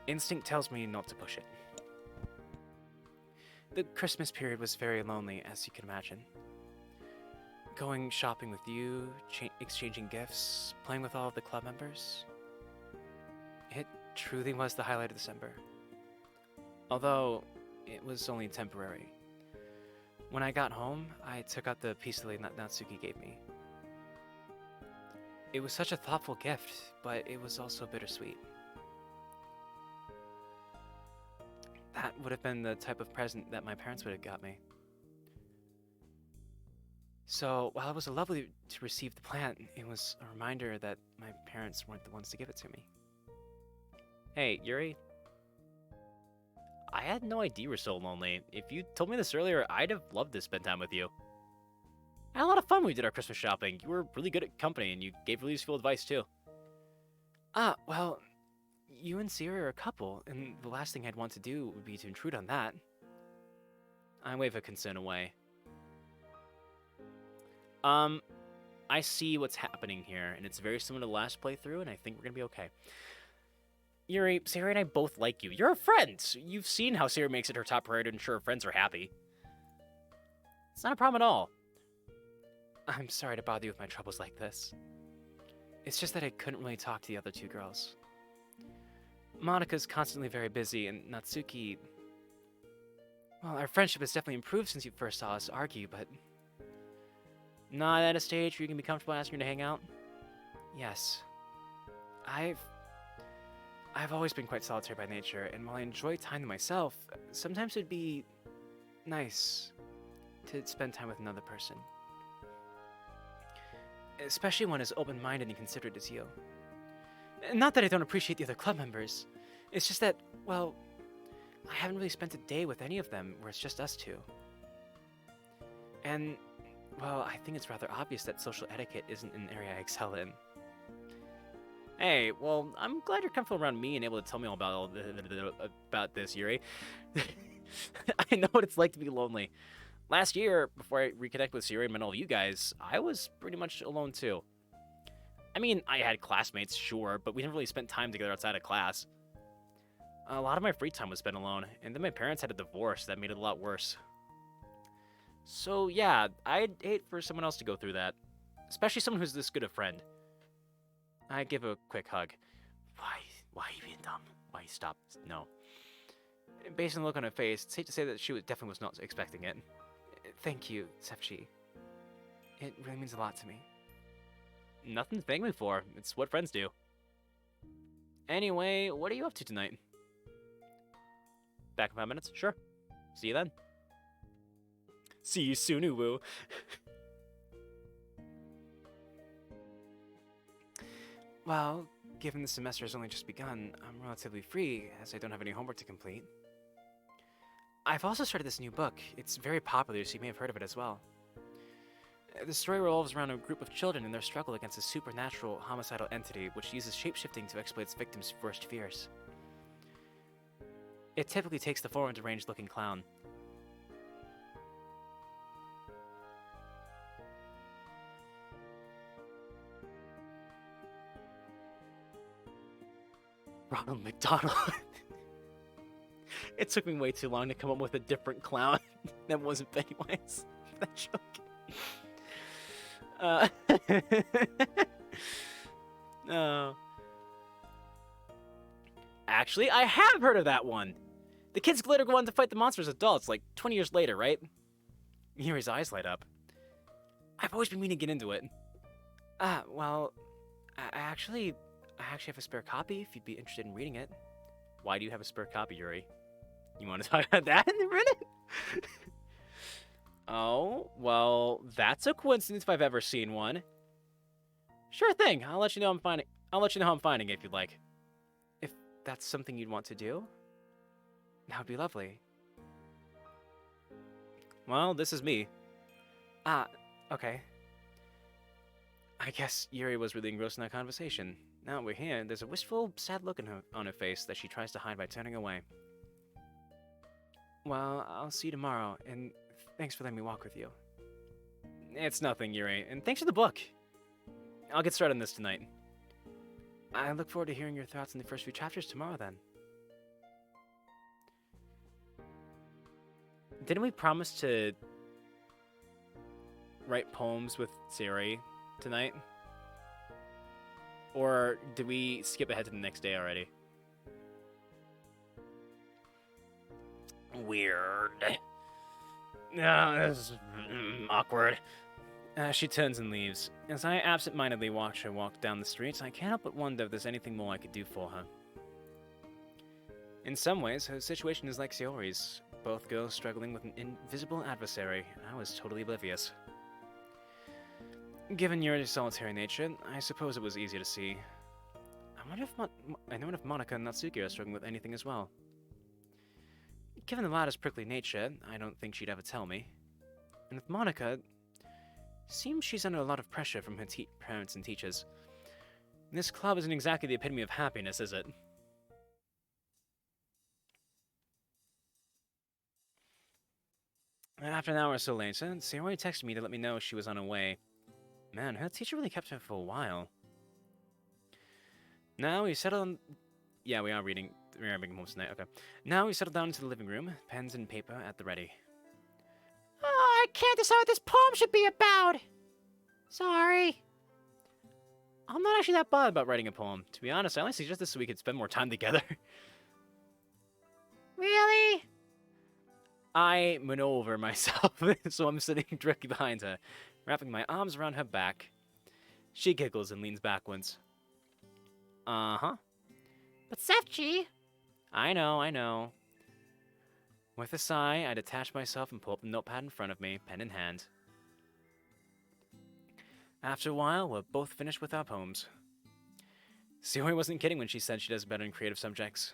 instinct tells me not to push it. The Christmas period was very lonely, as you can imagine. Going shopping with you, exchanging gifts, playing with all of the club members. It truly was the highlight of December. Although, it was only temporary. When I got home, I took out the piece that Natsuki gave me. It was such a thoughtful gift, but it was also bittersweet. That would have been the type of present that my parents would have got me. So, while it was lovely to receive the plant, it was a reminder that my parents weren't the ones to give it to me. Hey, Yuri. I had no idea you were so lonely. If you told me this earlier, I'd have loved to spend time with you. I had a lot of fun when we did our Christmas shopping. You were really good at company, and you gave really useful advice, too. Well, you and Sayori are a couple, and the last thing I'd want to do would be to intrude on that. I wave a concern away. I see what's happening here, and it's very similar to the last playthrough, and I think we're gonna be okay. Yuri, Sayori and I both like you. You're a friend! You've seen how Sayori makes it her top priority to ensure her friends are happy. It's not a problem at all. I'm sorry to bother you with my troubles like this. It's just that I couldn't really talk to the other two girls. Monika's constantly very busy, and Natsuki... Well, our friendship has definitely improved since you first saw us argue, but... Not at a stage where you can be comfortable asking her to hang out? Yes. I've always been quite solitary by nature, and while I enjoy time to myself, sometimes it'd be... nice to spend time with another person. Especially one as open-minded and considerate as you. Not that I don't appreciate the other club members. It's just that, well, I haven't really spent a day with any of them where it's just us two. And, well, I think it's rather obvious that social etiquette isn't an area I excel in. Hey, well, I'm glad you're comfortable around me and able to tell me all about this, Yuri. I know what it's like to be lonely. Last year, before I reconnected with Sayori and met all of you guys, I was pretty much alone too. I mean, I had classmates, sure, but we didn't really spend time together outside of class. A lot of my free time was spent alone, and then my parents had a divorce that made it a lot worse. So yeah, I'd hate for someone else to go through that. Especially someone who's this good a friend. I give a quick hug. Why are you being dumb? Why you stop? No. Based on the look on her face, it's safe to say that she definitely was not expecting it. Thank you, Sefchi. It really means a lot to me. Nothing to thank me for. It's what friends do. Anyway, what are you up to tonight? Back in 5 minutes? Sure. See you then. See you soon, Uwu. Well, given the semester has only just begun, I'm relatively free, as I don't have any homework to complete. I've also started this new book. It's very popular, so you may have heard of it as well. The story revolves around a group of children and their struggle against a supernatural, homicidal entity which uses shapeshifting to exploit its victims' worst fears. It typically takes the form of a deranged-looking clown. Ronald McDonald. It took me way too long to come up with a different clown that wasn't Pennywise. That joke. No. Actually, I have heard of that one. The kids later go on to fight the monsters as adults, like 20 years later, right? Yuri's eyes light up. I've always been meaning to get into it. Well, I actually have a spare copy if you'd be interested in reading it. Why do you have a spare copy, Yuri? You want to talk about that in a minute? Oh, well, that's a coincidence if I've ever seen one. Sure thing. I'll let you know I'm finding. I'll let you know how I'm finding it if you'd like. If that's something you'd want to do, that would be lovely. Well, this is me. Ah, okay. I guess Yuri was really engrossed in that conversation. Now we're here, there's a wistful, sad look on her face that she tries to hide by turning away. Well, I'll see you tomorrow, and thanks for letting me walk with you. It's nothing, Yuri, and thanks for the book. I'll get started on this tonight. I look forward to hearing your thoughts on the first few chapters tomorrow, then. Didn't we promise to write poems with Sayori tonight? Or did we skip ahead to the next day already? Weird. This is awkward. She turns and leaves. As I absent-mindedly watch her walk down the street, I can't help but wonder if there's anything more I could do for her. In some ways, her situation is like Sayori's. Both girls struggling with an invisible adversary. I was totally oblivious. Given Yuri's solitary nature, I suppose it was easy to see. I wonder if Monica and Natsuki are struggling with anything as well. Given the latter's prickly nature, I don't think she'd ever tell me. And with Monica, seems she's under a lot of pressure from her parents and teachers. This club isn't exactly the epitome of happiness, is it? After an hour or so later, Sayori texted me to let me know she was on her way. Man, her teacher really kept her for a while. Now we settle on... Yeah, we are reading most tonight, okay. Now we settle down into the living room, pens and paper at the ready. Oh, I can't decide what this poem should be about. Sorry. I'm not actually that bothered about writing a poem. To be honest, I only suggest this so we could spend more time together. Really? I maneuver myself, so I'm sitting directly behind her, wrapping my arms around her back. She giggles and leans backwards. Uh-huh. But Sefchi... I know. With a sigh, I detach myself and pull up the notepad in front of me, pen in hand. After a while, we're both finished with our poems. Sayori wasn't kidding when she said she does better in creative subjects.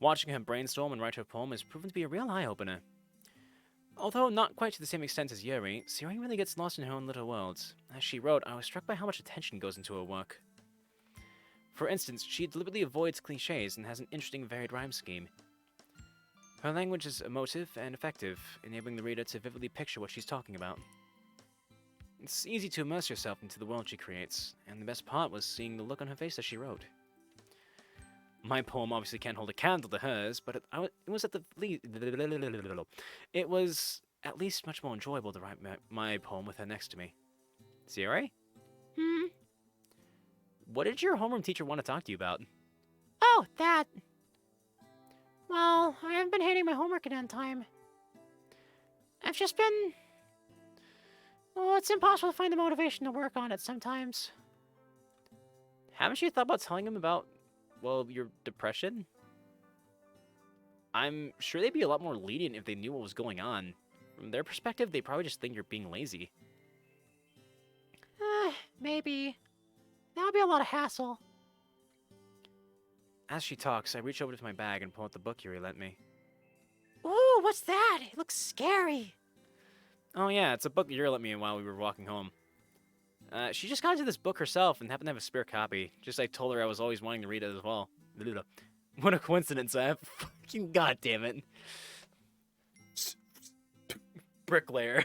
Watching her brainstorm and write her poem has proven to be a real eye-opener. Although not quite to the same extent as Yuri, Sayori really gets lost in her own little world. As she wrote, I was struck by how much attention goes into her work. For instance, she deliberately avoids cliches and has an interesting varied rhyme scheme. Her language is emotive and effective, enabling the reader to vividly picture what she's talking about. It's easy to immerse yourself into the world she creates, and the best part was seeing the look on her face as she wrote. My poem obviously can't hold a candle to hers, but it was at least much more enjoyable to write my poem with her next to me. Sayori? What did your homeroom teacher want to talk to you about? Oh, that. Well, I haven't been handing my homework in on time. I've just been... Well, it's impossible to find the motivation to work on it sometimes. Haven't you thought about telling him about, well, your depression? I'm sure they'd be a lot more lenient if they knew what was going on. From their perspective, they probably just think you're being lazy. Maybe. That would be a lot of hassle. As she talks, I reach over to my bag and pull out the book Yuri lent me. Ooh, what's that? It looks scary. Oh yeah, it's a book Yuri lent me while we were walking home. She just got into this book herself and happened to have a spare copy. Just I told her I was always wanting to read it as well. What a coincidence, fucking goddamn it. Bricklayer.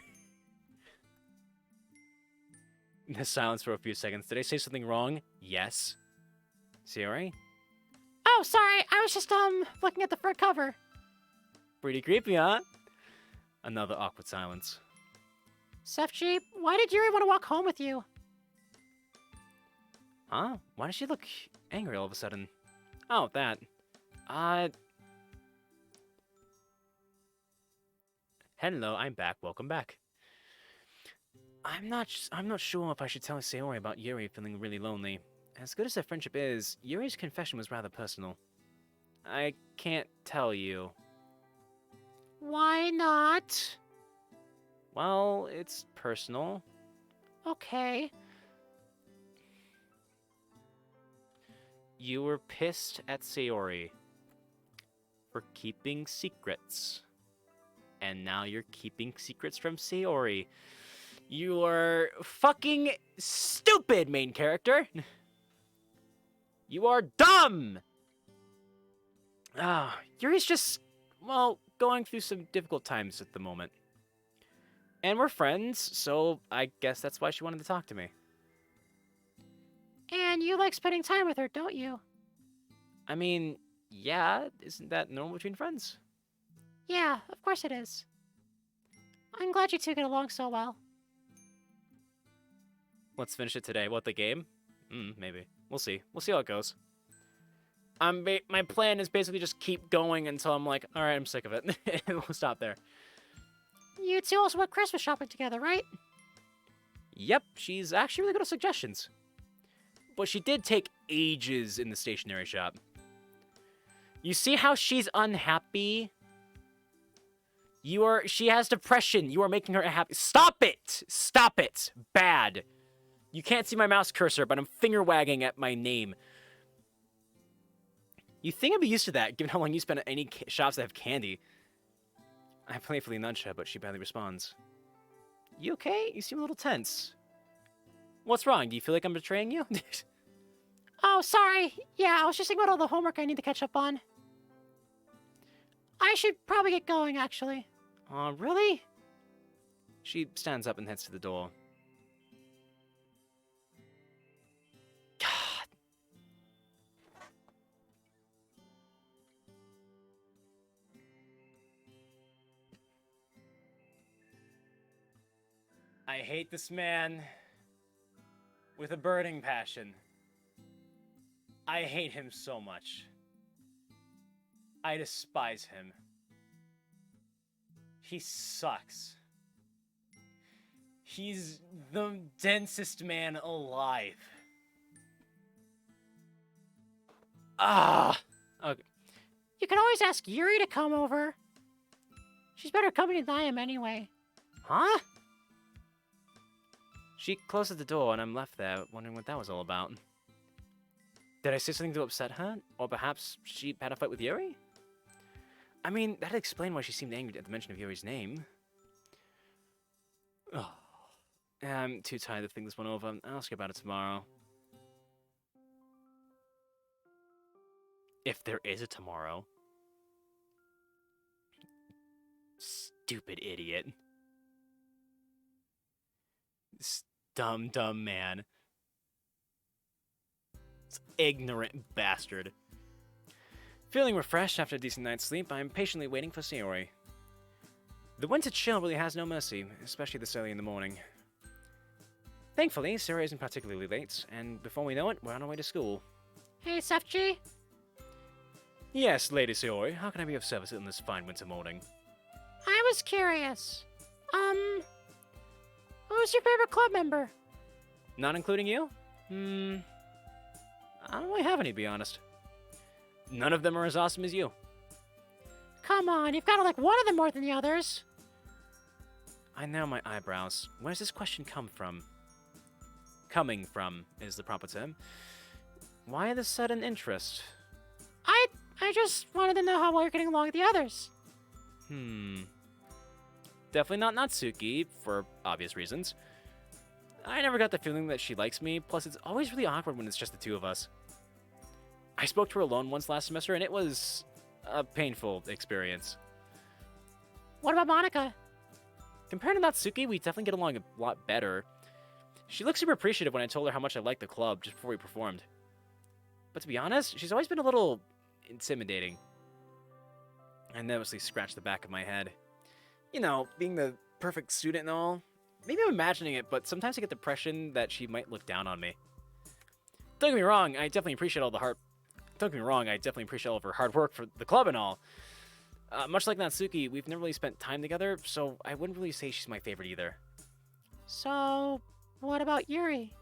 The silence for a few seconds. Did I say something wrong? Yes. Sayori? Oh, sorry. I was just, looking at the front cover. Pretty creepy, huh? Another awkward silence. Sefchi, why did Yuri want to walk home with you? Huh? Why does she look angry all of a sudden? Oh, that. Hello, I'm back. Welcome back. I'm not sure if I should tell Sayori about Yuri feeling really lonely. As good as their friendship is, Yuri's confession was rather personal. I can't tell you. Why not? Well, it's personal. Okay. You were pissed at Sayori for keeping secrets. And now you're keeping secrets from Sayori. You are fucking stupid, main character. You are dumb! Yuri's just, well, going through some difficult times at the moment. And we're friends, so I guess that's why she wanted to talk to me. And you like spending time with her, don't you? I mean, yeah, isn't that normal between friends? Yeah, of course it is. I'm glad you two get along so well. Let's finish it today. What, the game? Maybe. We'll see. We'll see how it goes. My plan is basically just keep going until I'm like, all right, I'm sick of it. And we'll stop there. You two also went Christmas shopping together, right? Yep, she's actually really good at suggestions. But she did take ages in the stationery shop. You see how she's unhappy? She has depression. You are making her happy. Stop it! Stop it! Bad. You can't see my mouse cursor, but I'm finger wagging at my name. You think I'd be used to that, given how long you spend at any shops that have candy. I playfully nudge her, but she barely responds. You okay? You seem a little tense. What's wrong? Do you feel like I'm betraying you? Oh, sorry. Yeah, I was just thinking about all the homework I need to catch up on. I should probably get going, actually. Really? She stands up and heads to the door. God. I hate this man with a burning passion. I hate him so much. I despise him. He sucks. He's the densest man alive. Okay. You can always ask Yuri to come over. She's better company than I am anyway. Huh? She closes the door and I'm left there wondering what that was all about. Did I say something to upset her? Or perhaps she had a fight with Yuri? I mean, that'd explain why she seemed angry at the mention of Yuri's name. Oh, I'm too tired to think this one over. I'll ask you about it tomorrow. If there is a tomorrow. Stupid idiot. This dumb man. This ignorant bastard. Feeling refreshed after a decent night's sleep, I'm patiently waiting for Sayori. The winter chill really has no mercy, especially this early in the morning. Thankfully, Sayori isn't particularly late, and before we know it, we're on our way to school. Hey, Sefji. Yes, Lady Sayori, how can I be of service in this fine winter morning? I was curious. Who's your favorite club member? Not including you? I don't really have any, to be honest. None of them are as awesome as you. Come on, you've got to like one of them more than the others. I narrow my eyebrows. Where does this question come from? Coming from is the proper term. Why the sudden interest? I just wanted to know how well you're getting along with the others. Definitely not Natsuki, for obvious reasons. I never got the feeling that she likes me, plus it's always really awkward when it's just the two of us. I spoke to her alone once last semester, and it was a painful experience. What about Monica? Compared to Natsuki, we definitely get along a lot better. She looked super appreciative when I told her how much I liked the club just before we performed. But to be honest, she's always been a little intimidating. I nervously scratched the back of my head. You know, being the perfect student and all. Maybe I'm imagining it, but sometimes I get the impression that she might look down on me. Don't get me wrong, I definitely appreciate all of her hard work for the club and all. Much like Natsuki, we've never really spent time together, so I wouldn't really say she's my favorite either. So, what about Yuri?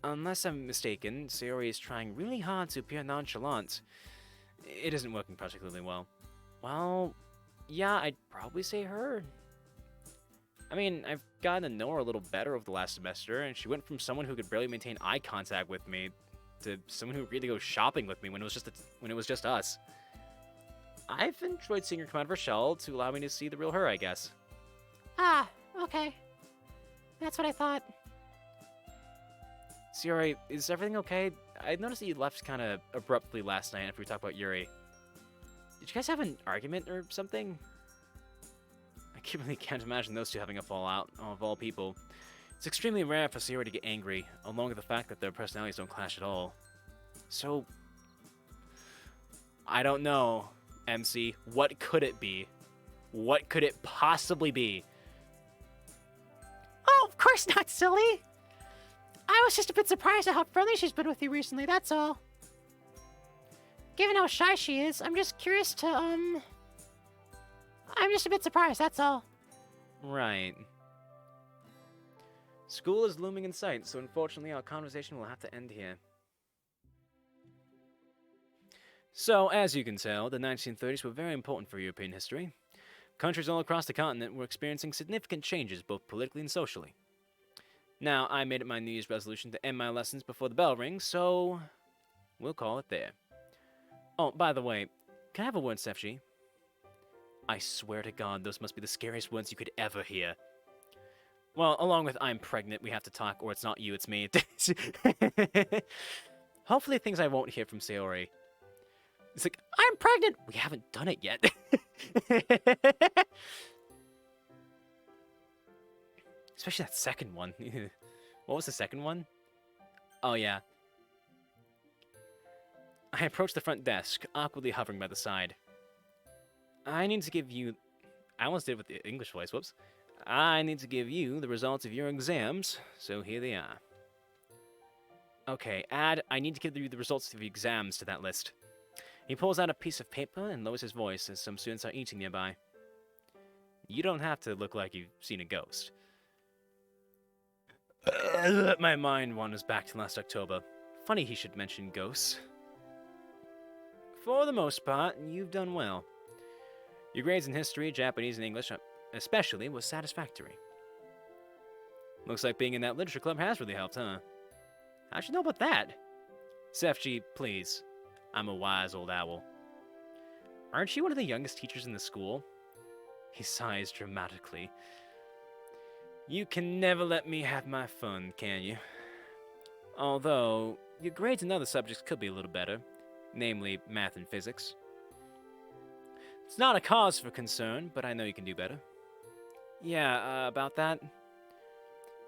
Unless I'm mistaken, Sayori is trying really hard to appear nonchalant. It isn't working particularly well. Well, yeah, I'd probably say her. I mean, I've gotten to know her a little better over the last semester, and she went from someone who could barely maintain eye contact with me to someone who agreed to go shopping with me when it was just us. I've enjoyed seeing her come out of her shell to allow me to see the real her, I guess. Ah, okay. That's what I thought. Sayori, is everything okay? I noticed that you left kind of abruptly last night after we talked about Yuri. Did you guys have an argument or something? I really can't imagine those two having a fallout, of all people. It's extremely rare for Sayori to get angry, along with the fact that their personalities don't clash at all. So, I don't know, MC. What could it be? What could it possibly be? Oh, of course not, silly! I was just a bit surprised at how friendly she's been with you recently, that's all. Given how shy she is, I'm just curious to, I'm just a bit surprised, that's all. Right. School is looming in sight, so unfortunately our conversation will have to end here. So, as you can tell, the 1930s were very important for European history. Countries all across the continent were experiencing significant changes both politically and socially. Now, I made it my New Year's resolution to end my lessons before the bell rings, so we'll call it there. Oh, by the way, can I have a word, Sefji? I swear to God, those must be the scariest words you could ever hear. Well, along with I'm pregnant, we have to talk, or it's not you, it's me. Hopefully things I won't hear from Sayori. It's like, I'm pregnant! We haven't done it yet. Especially that second one. What was the second one? Oh, yeah. I approached the front desk, awkwardly hovering by the side. I need to give you... I almost did with the English voice, whoops. I need to give you the results of your exams, so here they are. Okay, add, I need to give you the results of your exams to that list. He pulls out a piece of paper and lowers his voice as some students are eating nearby. You don't have to look like you've seen a ghost. My mind wanders back to last October. Funny he should mention ghosts. For the most part, you've done well. Your grades in history, Japanese, and English, especially, was satisfactory. Looks like being in that literature club has really helped, huh? How'd you know about that? Sefji, please. I'm a wise old owl. Aren't you one of the youngest teachers in the school? He sighs dramatically. You can never let me have my fun, can you? Although, your grades in other subjects could be a little better, namely math and physics. It's not a cause for concern, but I know you can do better. Yeah, about that.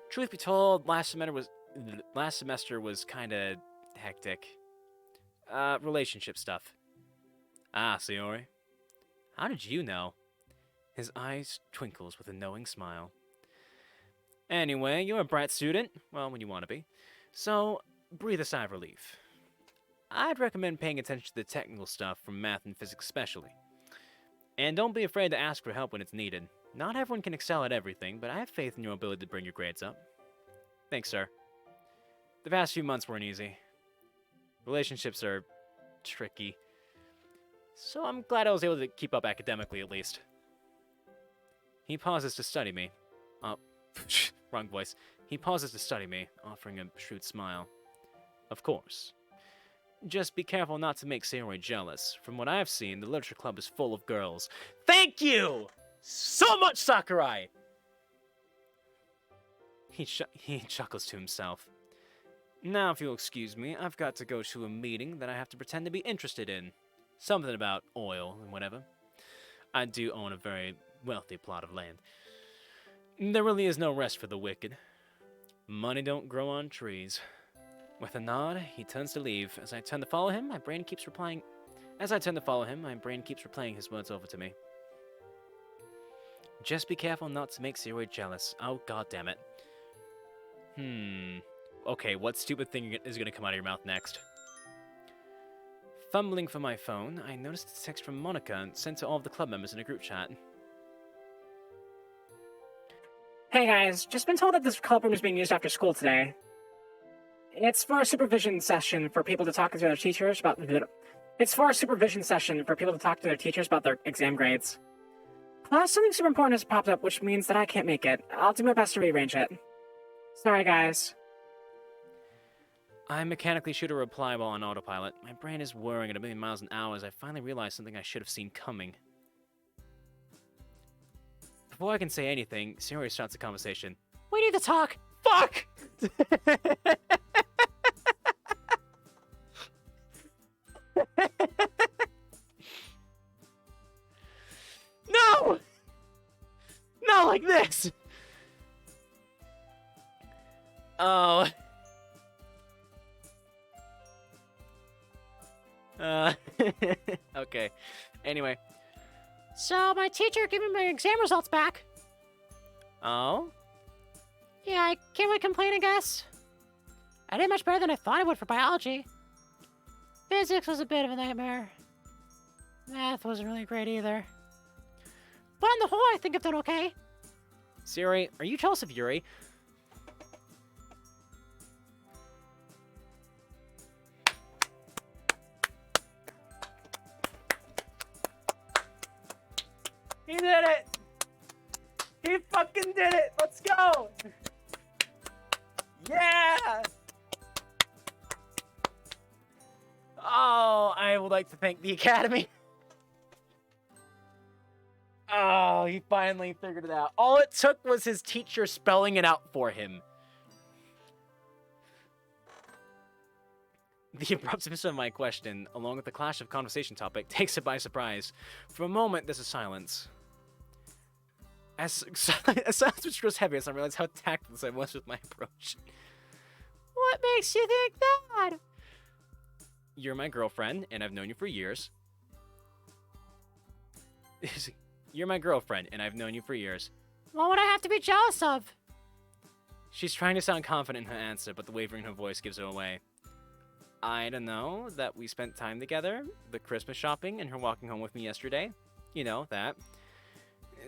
Truth be told, last semester was kinda hectic. Relationship stuff. Ah, Sayori. How did you know? His eyes twinkles with a knowing smile. Anyway, you're a bright student. Well, when you want to be. So, breathe a sigh of relief. I'd recommend paying attention to the technical stuff from math and physics especially. And don't be afraid to ask for help when it's needed. Not everyone can excel at everything, but I have faith in your ability to bring your grades up. Thanks, sir. The past few months weren't easy. Relationships are tricky. So I'm glad I was able to keep up academically at least. He pauses to study me. Wrong voice. He pauses to study me, offering a shrewd smile. Of course. Just be careful not to make Sayori jealous. From what I've seen, the literature club is full of girls. Thank you so much, Sakurai! He chuckles to himself. Now, if you'll excuse me, I've got to go to a meeting that I have to pretend to be interested in. Something about oil and whatever. I do own a very wealthy plot of land. There really is no rest for the wicked. Money don't grow on trees. With a nod, he turns to leave. As I turn to follow him, my brain keeps replying his words over to me. Just be careful not to make Sayori jealous. Oh, god damn it. Okay, what stupid thing is gonna come out of your mouth next? Fumbling for my phone, I noticed a text from Monica sent to all of the club members in a group chat. Hey guys, just been told that this club room is being used after school today. It's for a supervision session for people to talk to their teachers about their exam grades. Plus, something super important has popped up, which means that I can't make it. I'll do my best to rearrange it. Sorry, guys. I mechanically shoot a reply while on autopilot. My brain is whirring at a million miles an hour as I finally realize something I should have seen coming. Before I can say anything, Sayori starts the conversation. We need to talk. Fuck! No! Not like this! Oh. Okay. Anyway. So, my teacher gave me my exam results back. Oh? Yeah, I can't really complain, I guess. I did much better than I thought I would for biology. Physics was a bit of a nightmare. Math wasn't really great either. But on the whole, I think I've done okay. Sayori, are you jealous of Yuri? He did it! He fucking did it! Let's go! Yeah! Oh, I would like to thank the Academy. Oh, he finally figured it out. All it took was his teacher spelling it out for him. The abruptness of my question, along with the clash of conversation topic, takes it by surprise. For a moment, there's a silence. As silence which grows heavier as I realize how tactless I was with my approach. What makes you think that? You're my girlfriend, and I've known you for years. You're my girlfriend, and I've known you for years. What would I have to be jealous of? She's trying to sound confident in her answer, but the wavering in her voice gives her away. I don't know, that we spent time together, the Christmas shopping, and her walking home with me yesterday. You know, that.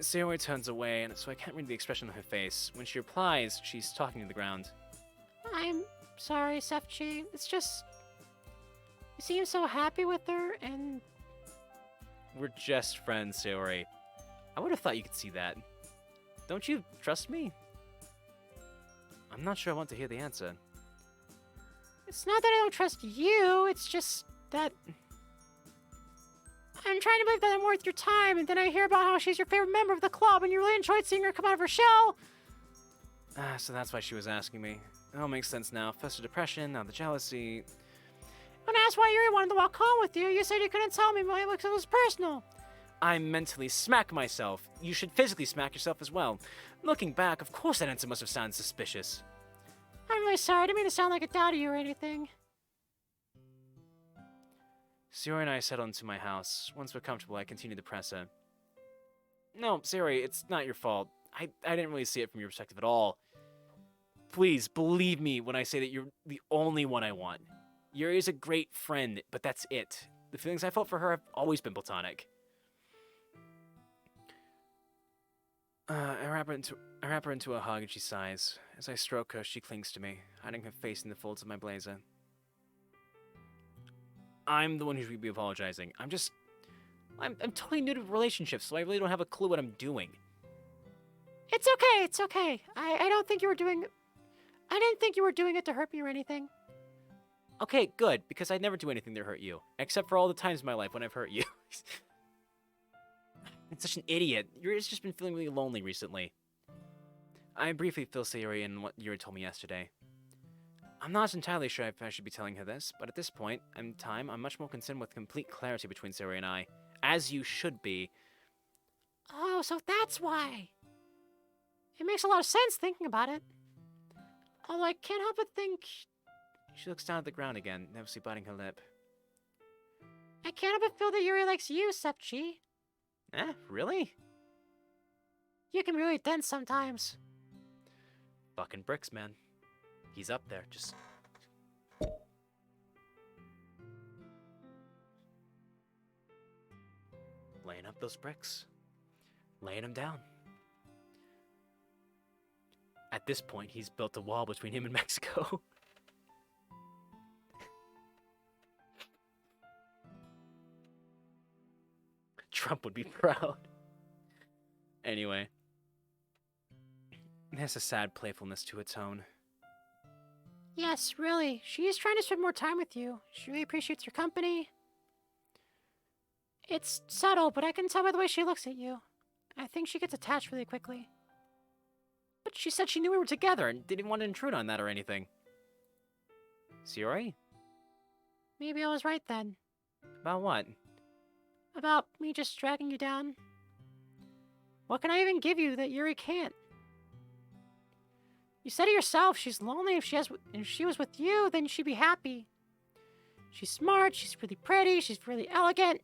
Sayori turns away, and so I can't read the expression on her face. When she replies, she's talking to the ground. I'm sorry, Sefchi. It's just... You seem so happy with her, and... We're just friends, Sayori. I would have thought you could see that. Don't you trust me? I'm not sure I want to hear the answer. It's not that I don't trust you, it's just that... I'm trying to believe that I'm worth your time, and then I hear about how she's your favorite member of the club, and you really enjoyed seeing her come out of her shell. So that's why she was asking me. It all makes sense now. First the depression, now the jealousy. When I asked why Yuri wanted to walk home with you, you said you couldn't tell me because it was personal. I mentally smack myself. You should physically smack yourself as well. Looking back, of course that answer must have sounded suspicious. I'm really sorry. I didn't mean to sound like a dad to you or anything. Sayori and I settled into my house. Once we're comfortable, I continue to press her. No, Sayori, it's not your fault. I didn't really see it from your perspective at all. Please, believe me when I say that you're the only one I want. Yuri is a great friend, but that's it. The feelings I felt for her have always been platonic. I wrap her into a hug and she sighs. As I stroke her, she clings to me, hiding her face in the folds of my blazer. I'm the one who should be apologizing. I'm totally new to relationships, so I really don't have a clue what I'm doing. It's okay, it's okay. I don't think you were doing... I didn't think you were doing it to hurt me or anything. Okay, good, because I'd never do anything to hurt you. Except for all the times in my life when I've hurt you. I'm such an idiot. Yuri's just been feeling really lonely recently. I briefly fill Sayori in what Yuri told me yesterday. I'm not entirely sure if I should be telling her this, but at this point in time, I'm much more concerned with complete clarity between Sayori and I. As you should be. Oh, so that's why. It makes a lot of sense thinking about it. Although I can't help but think... She looks down at the ground again, nervously biting her lip. I can't help but feel that Yuri likes you, Sepchi. Eh, really? You can be really dense sometimes. Fucking bricks, man. He's up there, just... laying up those bricks. Laying them down. At this point, he's built a wall between him and Mexico. Trump would be proud. Anyway. There's a sad playfulness to her tone. Yes, really. She's trying to spend more time with you. She really appreciates your company. It's subtle, but I can tell by the way she looks at you. I think she gets attached really quickly. But she said she knew we were together and didn't want to intrude on that or anything. Sayori? Maybe I was right then. About what? About me just dragging you down. What can I even give you that Yuri can't? You said it yourself, she's lonely. If she was with you, then she'd be happy. She's smart, she's really pretty, she's really elegant.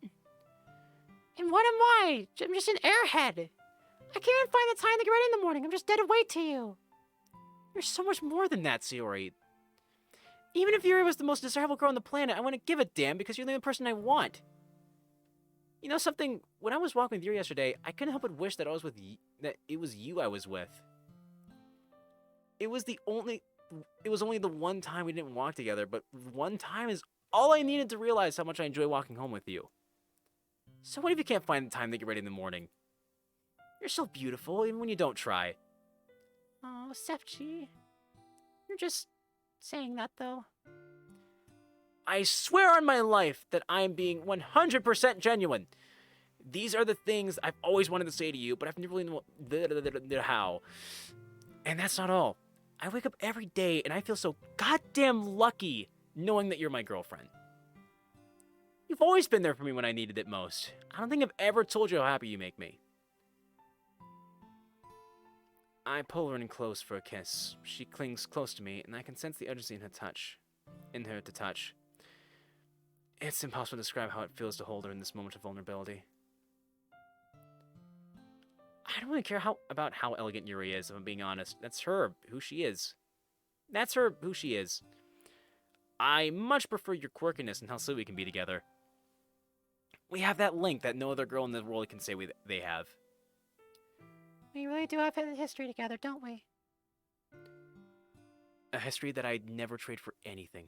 And what am I? I'm just an airhead. I can't even find the time to get ready in the morning. I'm just dead of weight to you. You're so much more than that, Sayori. Even if Yuri was the most desirable girl on the planet, I wouldn't give a damn because you're the only person I want. You know something? When I was walking with Yuri yesterday, I couldn't help but wish that that it was you I was with. It was only the one time we didn't walk together, but one time is all I needed to realize how much I enjoy walking home with you. So what if you can't find the time to get ready in the morning? You're so beautiful, even when you don't try. Oh, Sefchi. You're just saying that, though. I swear on my life that I'm being 100% genuine. These are the things I've always wanted to say to you, but I've never really known how. And that's not all. I wake up every day and I feel so goddamn lucky knowing that you're my girlfriend. You've always been there for me when I needed it most. I don't think I've ever told you how happy you make me. I pull her in close for a kiss. She clings close to me, and I can sense the urgency in her to touch. It's impossible to describe how it feels to hold her in this moment of vulnerability. I don't really care about how elegant Yuri is, if I'm being honest. That's her, who she is. I much prefer your quirkiness and how silly we can be together. We have that link that no other girl in the world can say they have. We really do have a history together, don't we? A history that I'd never trade for anything.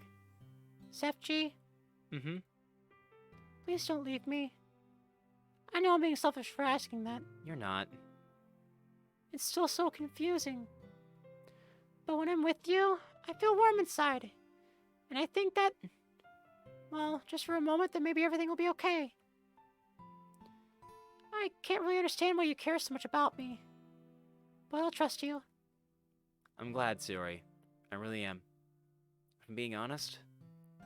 Sefchi, Mm-hmm. please don't leave me. I know I'm being selfish for asking that. You're not. It's still so confusing. But when I'm with you, I feel warm inside. And I think that, well, just for a moment, that maybe everything will be okay. I can't really understand why you care so much about me. But I'll trust you. I'm glad, Sayori. I really am. If I'm being honest,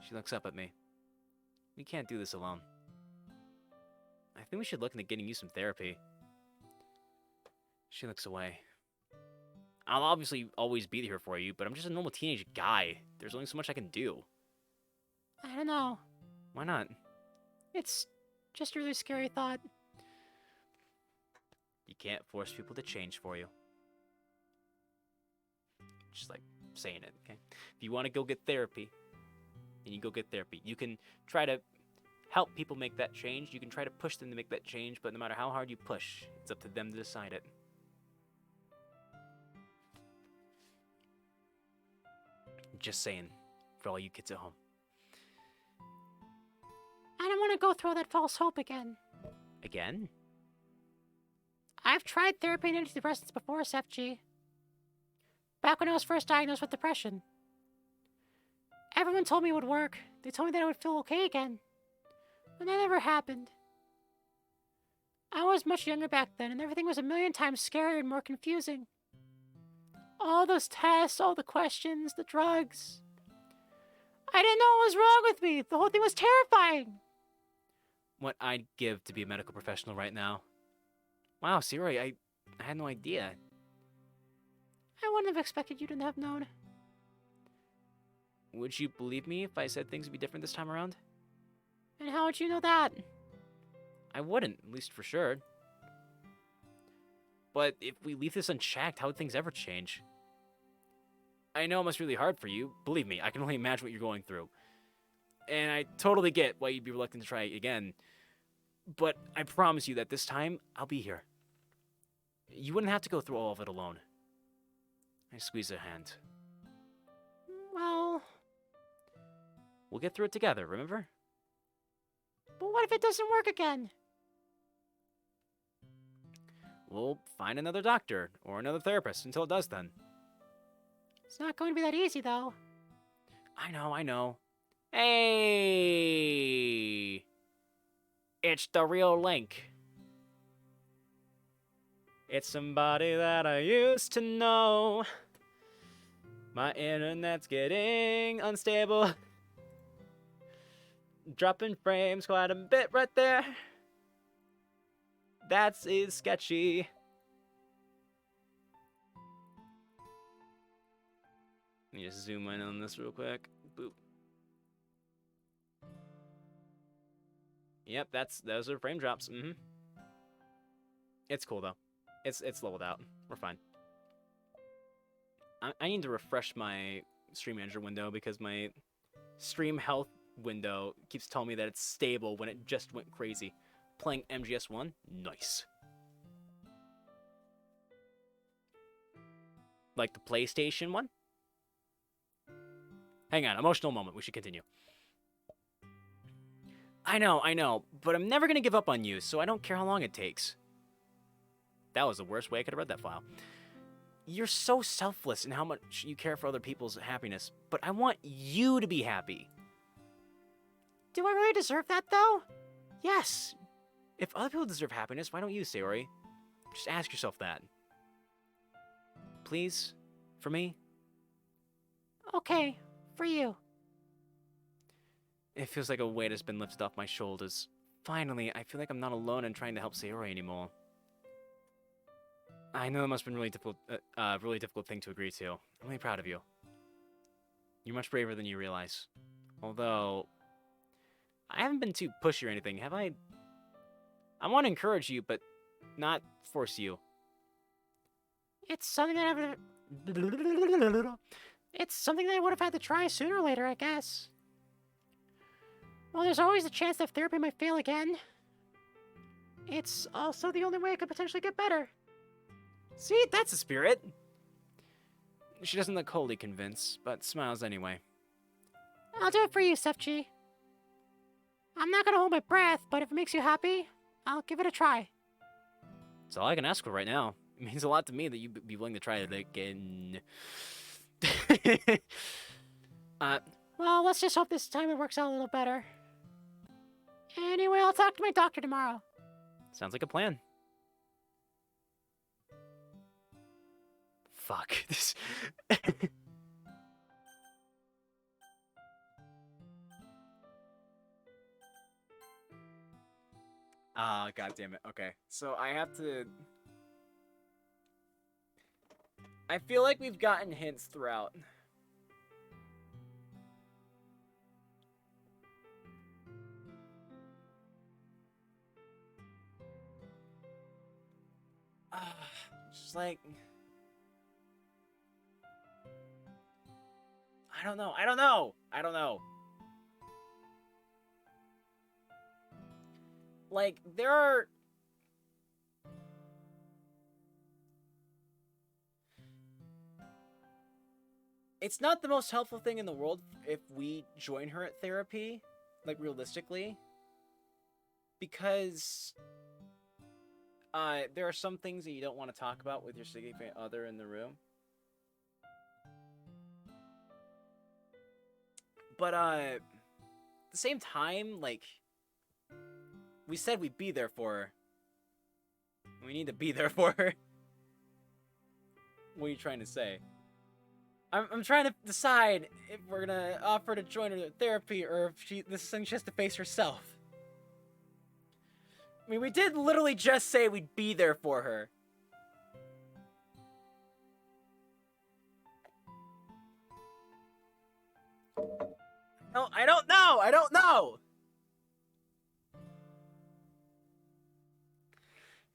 she looks up at me. We can't do this alone. I think we should look into getting you some therapy. She looks away. I'll obviously always be here for you, but I'm just a normal teenage guy. There's only so much I can do. I don't know. Why not? It's just a really scary thought. You can't force people to change for you. Just like saying it, okay? If you want to go get therapy, then you go get therapy. You can try to help people make that change. You can try to push them to make that change, but no matter how hard you push, it's up to them to decide it. Just saying, for all you kids at home. I don't want to go through all that false hope again. Again? I've tried therapy and antidepressants before, SFG. Back when I was first diagnosed with depression. Everyone told me it would work. They told me that I would feel okay again. But that never happened. I was much younger back then, and everything was a million times scarier and more confusing. All those tests, all the questions, the drugs. I didn't know what was wrong with me. The whole thing was terrifying. What I'd give to be a medical professional right now. Wow, Sayori, I had no idea. I wouldn't have expected you to have known. Would you believe me if I said things would be different this time around? And how would you know that? I wouldn't, at least for sure. But if we leave this unchecked, how would things ever change? I know it must be really hard for you. Believe me, I can only imagine what you're going through. And I totally get why you'd be reluctant to try again. But I promise you that this time, I'll be here. You wouldn't have to go through all of it alone. I squeeze her hand. Well... We'll get through it together, remember? But what if it doesn't work again? We'll find another doctor or another therapist until it does then. It's not going to be that easy, though. I know. Hey! It's the real Link. It's somebody that I used to know. My internet's getting unstable. Dropping frames quite a bit right there. That's is sketchy. Let me just zoom in on this real quick. Boop. Yep, those are frame drops. It's cool though. It's leveled out. We're fine. I need to refresh my stream manager window because my stream health window keeps telling me that it's stable when it just went crazy. Playing MGS1? Nice. Like the PlayStation one? Hang on, emotional moment. We should continue. I know, but I'm never gonna give up on you, so I don't care how long it takes. That was the worst way I could have read that file. You're so selfless in how much you care for other people's happiness, but I want you to be happy. Do I really deserve that, though? Yes. If other people deserve happiness, why don't you, Sayori? Just ask yourself that. Please? For me? Okay, for you. It feels like a weight has been lifted off my shoulders. Finally, I feel like I'm not alone in trying to help Sayori anymore. I know that must have been really difficult thing to agree to. I'm really proud of you. You're much braver than you realize. Although, I haven't been too pushy or anything, have I? I want to encourage you, but not force you. It's something that I would have had to try sooner or later, I guess. Well, there's always the chance that therapy might fail again. It's also the only way I could potentially get better. See, that's the spirit. She doesn't look wholly convinced, but smiles anyway. I'll do it for you, Sefchi. I'm not gonna hold my breath, but if it makes you happy, I'll give it a try. That's all I can ask for right now. It means a lot to me that you'd be willing to try it again. Well, let's just hope this time it works out a little better. Anyway, I'll talk to my doctor tomorrow. Sounds like a plan. Fuck. This. God damn it. Okay. So I have to. I feel like we've gotten hints throughout. Just like. I don't know. Like, there are... It's not the most helpful thing in the world if we join her at therapy, like, realistically. Because... there are some things that you don't want to talk about with your significant other in the room. But, at the same time, like, we said we'd be there for her. We need to be there for her. What are you trying to say? I'm trying to decide if we're gonna offer to join her in therapy or if this is something she has to face herself. I mean, we did literally just say we'd be there for her. No, I don't know!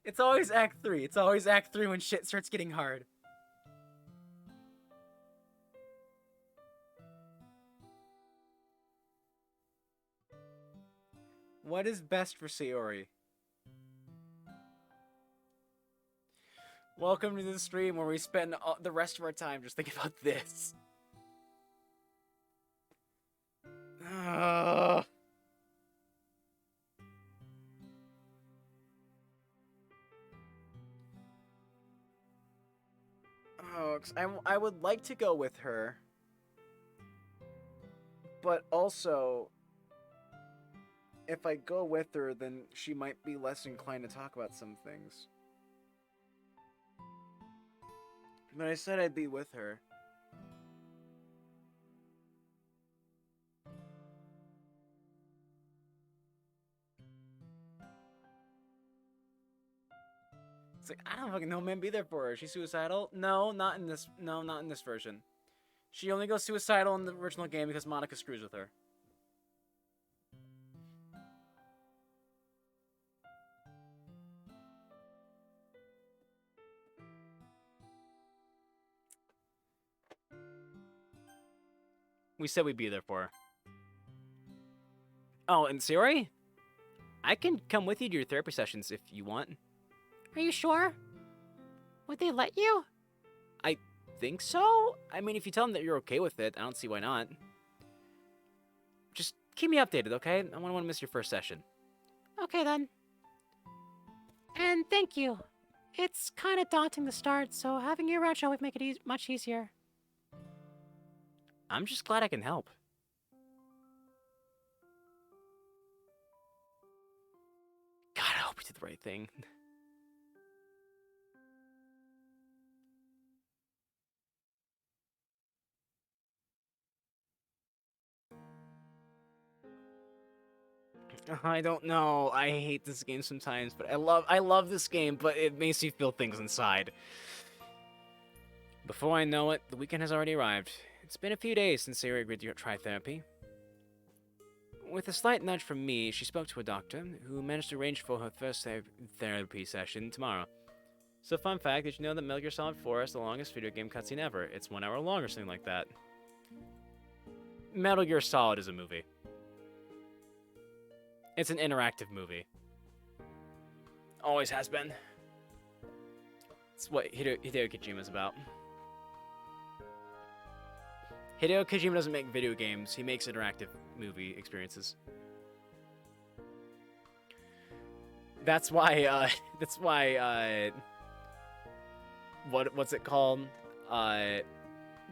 It's always Act 3. It's always Act 3 when shit starts getting hard. What is best for Sayori? Welcome to the stream where we spend the rest of our time just thinking about this. Oh, I would like to go with her. But also, if I go with her, then she might be less inclined to talk about some things. But I said I'd be with her. It's like, I don't fucking know, man. Be there for her. Is she suicidal? No, not in this. No, not in this version. She only goes suicidal in the original game because Monica screws with her. We said we'd be there for her. Oh, and Sayori? I can come with you to your therapy sessions if you want. Are you sure? Would they let you? I think so? I mean, if you tell them that you're okay with it, I don't see why not. Just keep me updated, okay? I don't want to miss your first session. Okay then. And thank you. It's kind of daunting to start, so having you around shall we make it much easier. I'm just glad I can help. God, I hope we did the right thing. I don't know. I hate this game sometimes, but I love this game, but it makes me feel things inside. Before I know it, the weekend has already arrived. It's been a few days since Sayori agreed to try therapy. With a slight nudge from me, she spoke to a doctor, who managed to arrange for her first therapy session tomorrow. So fun fact, did you know that Metal Gear Solid 4 is the longest video game cutscene ever? It's 1 hour long or something like that. Metal Gear Solid is a movie. It's an interactive movie. Always has been. It's what Hideo Kojima's about. Hideo Kojima doesn't make video games, he makes interactive movie experiences. That's why, what's it called?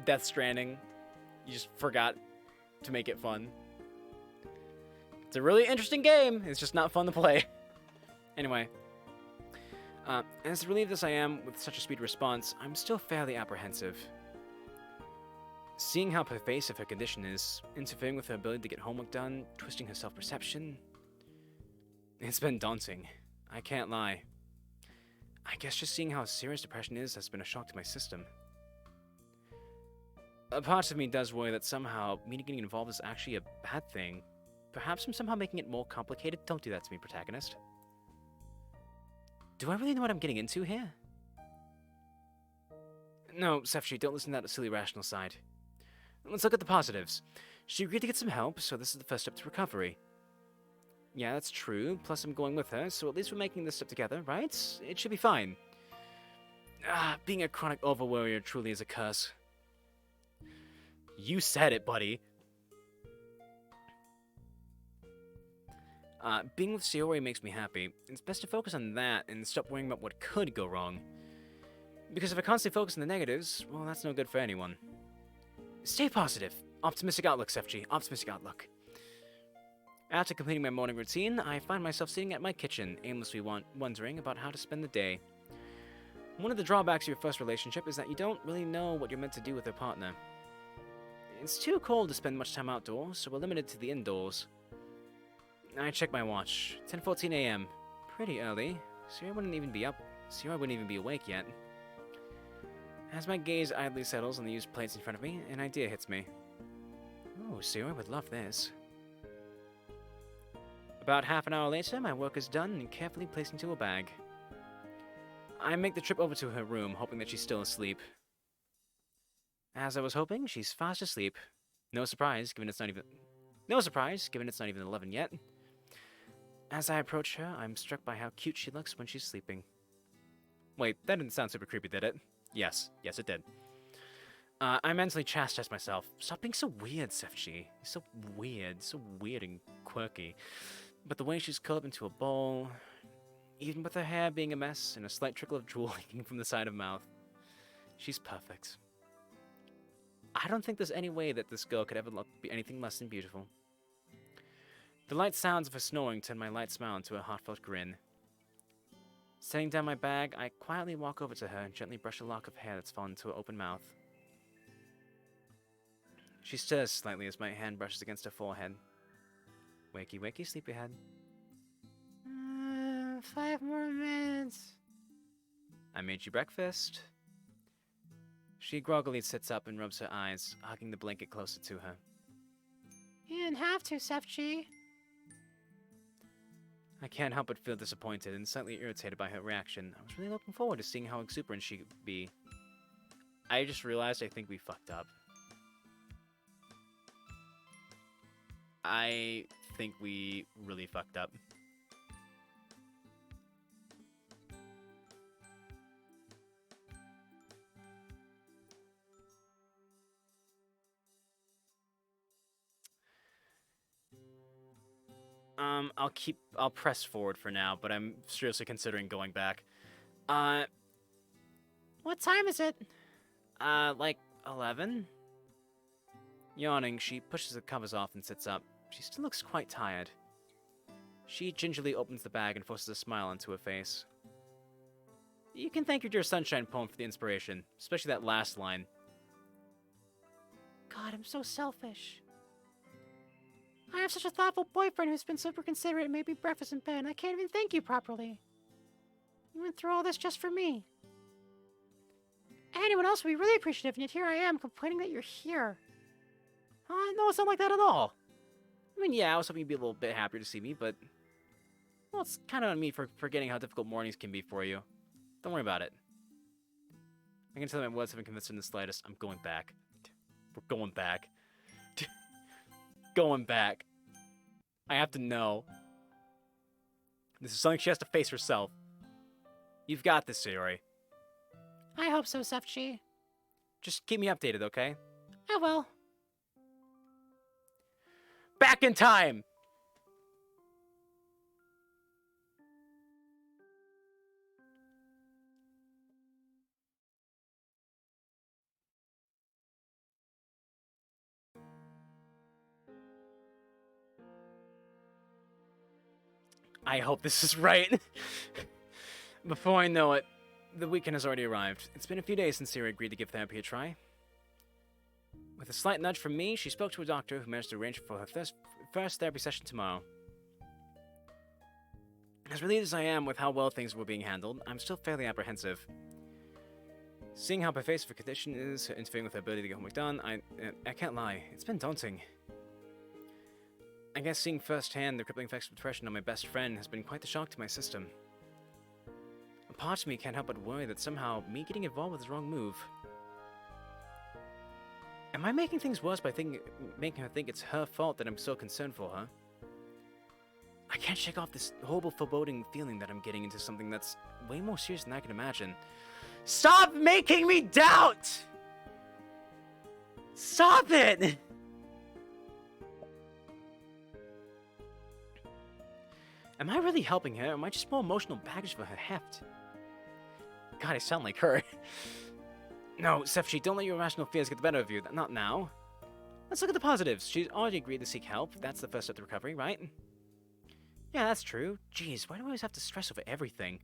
Death Stranding. You just forgot to make it fun. It's a really interesting game, it's just not fun to play. Anyway. As relieved as I am with such a speedy response, I'm still fairly apprehensive. Seeing how pervasive her condition is, interfering with her ability to get homework done, twisting her self-perception, it's been daunting. I can't lie. I guess just seeing how serious depression is has been a shock to my system. A part of me does worry that somehow me getting involved is actually a bad thing. Perhaps I'm somehow making it more complicated? Don't do that to me, Protagonist. Do I really know what I'm getting into here? No, Sefchi, don't listen to that silly rational side. Let's look at the positives. She agreed to get some help, so this is the first step to recovery. Yeah, that's true. Plus, I'm going with her, so at least we're making this step together, right? It should be fine. Being a chronic overworrier truly is a curse. You said it, buddy. Being with Sayori makes me happy. It's best to focus on that and stop worrying about what could go wrong. Because if I constantly focus on the negatives, well, that's no good for anyone. Stay positive. Optimistic outlook, Sefchi. Optimistic outlook. After completing my morning routine, I find myself sitting at my kitchen, aimlessly wondering about how to spend the day. One of the drawbacks of your first relationship is that you don't really know what you're meant to do with your partner. It's too cold to spend much time outdoors, so we're limited to the indoors. I check my watch. 10:14 a.m. Pretty early. Sayori wouldn't even be up. Sayori wouldn't even be awake yet. As my gaze idly settles on the used plates in front of me, an idea hits me. Oh, Sayori would love this. About half an hour later, my work is done and carefully placed into a bag. I make the trip over to her room, hoping that she's still asleep. As I was hoping, she's fast asleep. No surprise, given it's not even 11 yet. As I approach her, I'm struck by how cute she looks when she's sleeping. Wait, that didn't sound super creepy, did it? Yes, it did. I mentally chastise myself. Stop being so weird, Sefchi. You're so weird and quirky. But the way she's curled up into a bowl, even with her hair being a mess and a slight trickle of drool leaking from the side of her mouth, she's perfect. I don't think there's any way that this girl could ever be anything less than beautiful. The light sounds of her snoring turned my light smile into a heartfelt grin. Setting down my bag, I quietly walk over to her and gently brush a lock of hair that's fallen into her open mouth. She stirs slightly as my hand brushes against her forehead. Wakey, wakey, sleepyhead. 5 more minutes. I made you breakfast. She groggily sits up and rubs her eyes, hugging the blanket closer to her. You didn't have to, Sefchi. I can't help but feel disappointed and slightly irritated by her reaction. I was really looking forward to seeing how exuberant she could be. I just realized I think we fucked up. I think we really fucked up. I'll press forward for now, but I'm seriously considering going back. What time is it? Like 11? Yawning, she pushes the covers off and sits up. She still looks quite tired. She gingerly opens the bag and forces a smile onto her face. You can thank your dear Sunshine poem for the inspiration, especially that last line. God, I'm so selfish. I have such a thoughtful boyfriend who's been super considerate and made me breakfast in bed, and I can't even thank you properly. You went through all this just for me. Anyone else would be really appreciative, and yet here I am complaining that you're here. No, it's not like that at all. I mean, yeah, I was hoping you'd be a little bit happier to see me, but... Well, it's kind of on me for forgetting how difficult mornings can be for you. Don't worry about it. I can tell that my words haven't convinced her in the slightest. I'm going back. We're going back. Going back. I have to know. This is something she has to face herself. You've got this, Sayori. I hope so, Sefchi. Just keep me updated, okay? I will. Back in time! I hope this is right. Before I know it, the weekend has already arrived. It's been a few days since Sayori agreed to give therapy a try. With a slight nudge from me, she spoke to a doctor who managed to arrange for her first therapy session tomorrow. As relieved as I am with how well things were being handled, I'm still fairly apprehensive. Seeing how pervasive her condition is, interfering with her ability to get homework done, I can't lie, it's been daunting. I guess seeing firsthand the crippling effects of depression on my best friend has been quite the shock to my system. A part of me can't help but worry that somehow me getting involved was the wrong move. Am I making things worse by making her think it's her fault that I'm so concerned for her? I can't shake off this horrible foreboding feeling that I'm getting into something that's way more serious than I can imagine. Stop making me doubt! Stop it! Am I really helping her, or am I just more emotional baggage for her heft? God, I sound like her. No, Sefchi, don't let your irrational fears get the better of you. Not now. Let's look at the positives. She's already agreed to seek help. That's the first step to recovery, right? Yeah, that's true. Jeez, why do I always have to stress over everything?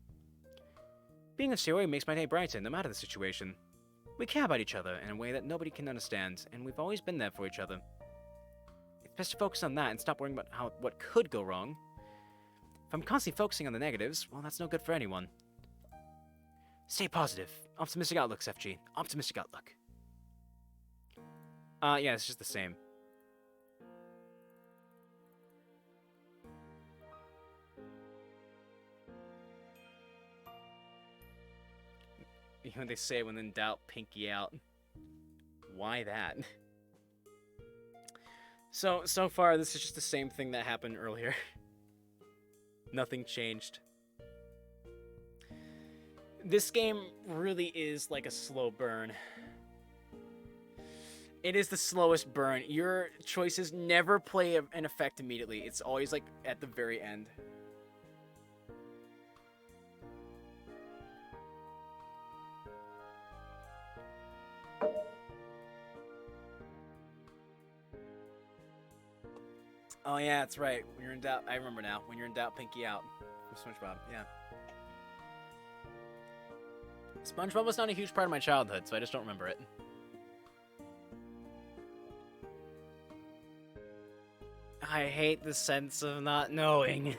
Being with Sayori makes my day brighter, no matter the situation. We care about each other in a way that nobody can understand, and we've always been there for each other. It's best to focus on that and stop worrying about what could go wrong. If I'm constantly focusing on the negatives, well, that's no good for anyone. Stay positive. Optimistic outlook, Sefchi. Optimistic outlook. Yeah, it's just the same. You know what they say, when in doubt, pinky out. Why that? So far, this is just the same thing that happened earlier. Nothing changed. This game really is like a slow burn. It is the slowest burn. Your choices never play an effect immediately. It's always like at the very end. Oh yeah, that's right. When you're in doubt, I remember now. When you're in doubt, pinky out. From SpongeBob, yeah. SpongeBob was not a huge part of my childhood, so I just don't remember it. I hate the sense of not knowing.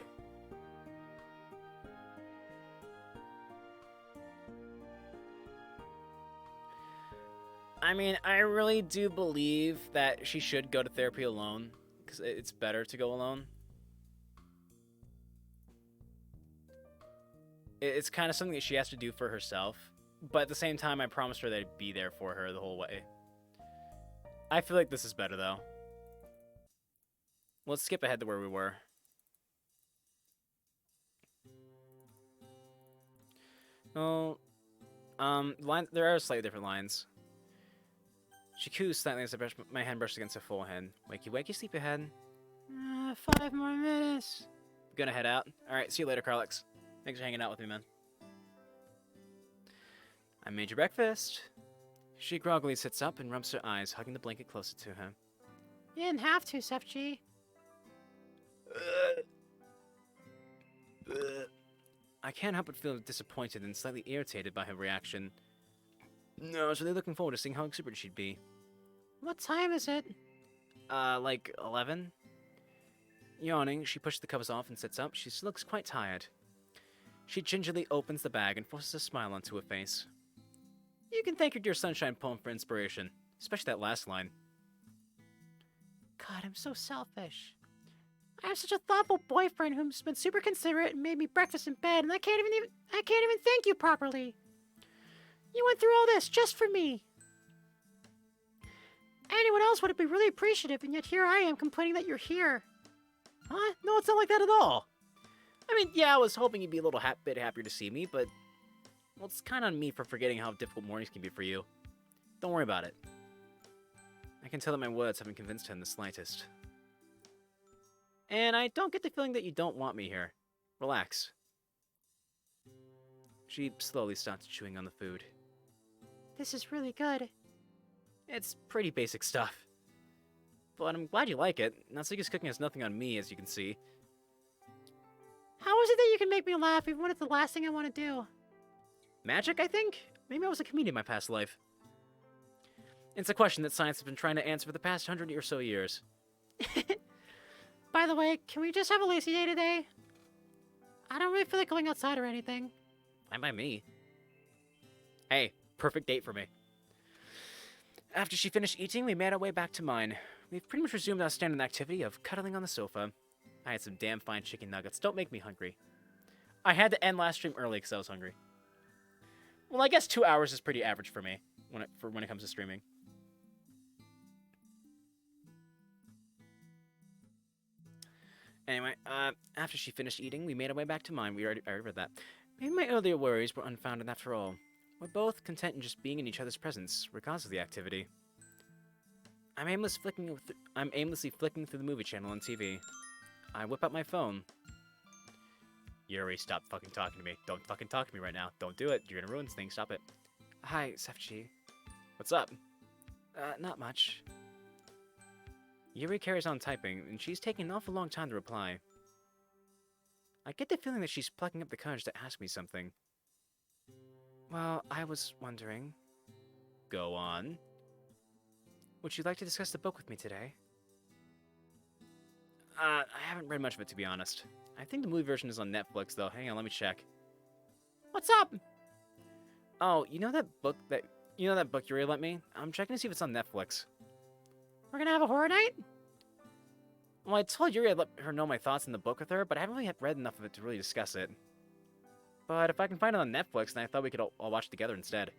I mean, I really do believe that she should go to therapy alone, because it's better to go alone. It's kind of something that she has to do for herself, but at the same time, I promised her that I'd be there for her the whole way. I feel like this is better, though. Let's skip ahead to where we were. Oh, there are slightly different lines. She coos slightly as my hand brushes against her forehead. Wakey, wakey, sleepyhead. 5 more minutes. Gonna head out. Alright, see you later, Carlix. Thanks for hanging out with me, man. I made your breakfast. She groggily sits up and rubs her eyes, hugging the blanket closer to her. You didn't have to, Sefchi. I can't help but feel disappointed and slightly irritated by her reaction. No, I was really looking forward to seeing how exuberant she'd be. What time is it? Like 11? Yawning, she pushes the covers off and sits up. She looks quite tired. She gingerly opens the bag and forces a smile onto her face. You can thank your dear Sunshine poem for inspiration, especially that last line. God, I'm so selfish. I have such a thoughtful boyfriend who's been super considerate and made me breakfast in bed, and I can't even thank you properly. You went through all this just for me. Anyone else would have been really appreciative, and yet here I am complaining that you're here. Huh? No, it's not like that at all. I mean, yeah, I was hoping you'd be a little bit happier to see me, but... Well, it's kind of on me for forgetting how difficult mornings can be for you. Don't worry about it. I can tell that my words haven't convinced her in the slightest. And I don't get the feeling that you don't want me here. Relax. She slowly starts chewing on the food. This is really good. It's pretty basic stuff. But I'm glad you like it. Natsuki's cooking has nothing on me, as you can see. How is it that you can make me laugh even when it's the last thing I want to do? Magic, I think? Maybe I was a comedian in my past life. It's a question that science has been trying to answer for the past 100 or so years. By the way, can we just have a lazy day today? I don't really feel like going outside or anything. Fine by me. Hey, perfect date for me. After she finished eating, we made our way back to mine. We've pretty much resumed our standard activity of cuddling on the sofa. I had some damn fine chicken nuggets. Don't make me hungry. I had to end last stream early because I was hungry. Well, I guess 2 hours is pretty average for me when it comes to streaming. Anyway, after she finished eating, we made our way back to mine. I already read that. Maybe my earlier worries were unfounded after all. We're both content in just being in each other's presence, regardless of the activity. I'm aimlessly flicking through the movie channel on TV. I whip out my phone. Yuri, stop fucking talking to me. Don't fucking talk to me right now. Don't do it. You're gonna ruin things. Stop it. Hi, Sefchi. What's up? Not much. Yuri carries on typing, and she's taking an awful long time to reply. I get the feeling that she's plucking up the courage to ask me something. Well, I was wondering... Go on. Would you like to discuss the book with me today? I haven't read much of it, to be honest. I think the movie version is on Netflix, though. Hang on, let me check. What's up? Oh, you know that book Yuri lent me? I'm checking to see if it's on Netflix. We're gonna have a horror night? Well, I told Yuri I'd let her know my thoughts on the book with her, but I haven't really read enough of it to really discuss it. But if I can find it on Netflix, then I thought we could all watch it together instead.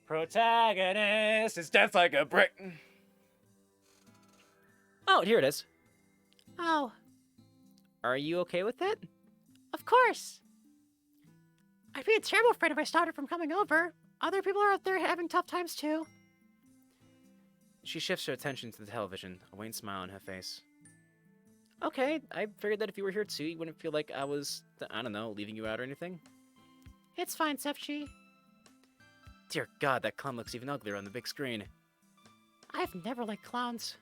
Protagonist is death like a brick. Oh, here it is. Oh, Are you okay with it? of course. I'd be a terrible friend if I stopped her from coming over. Other people are out there having tough times too. She shifts her attention to the television, a wan smile on her face. Okay, I figured that if you were here too, you wouldn't feel like I was, I don't know, leaving you out or anything. It's fine, Sefchi. Dear God, that clown looks even uglier on the big screen. I've never liked clowns.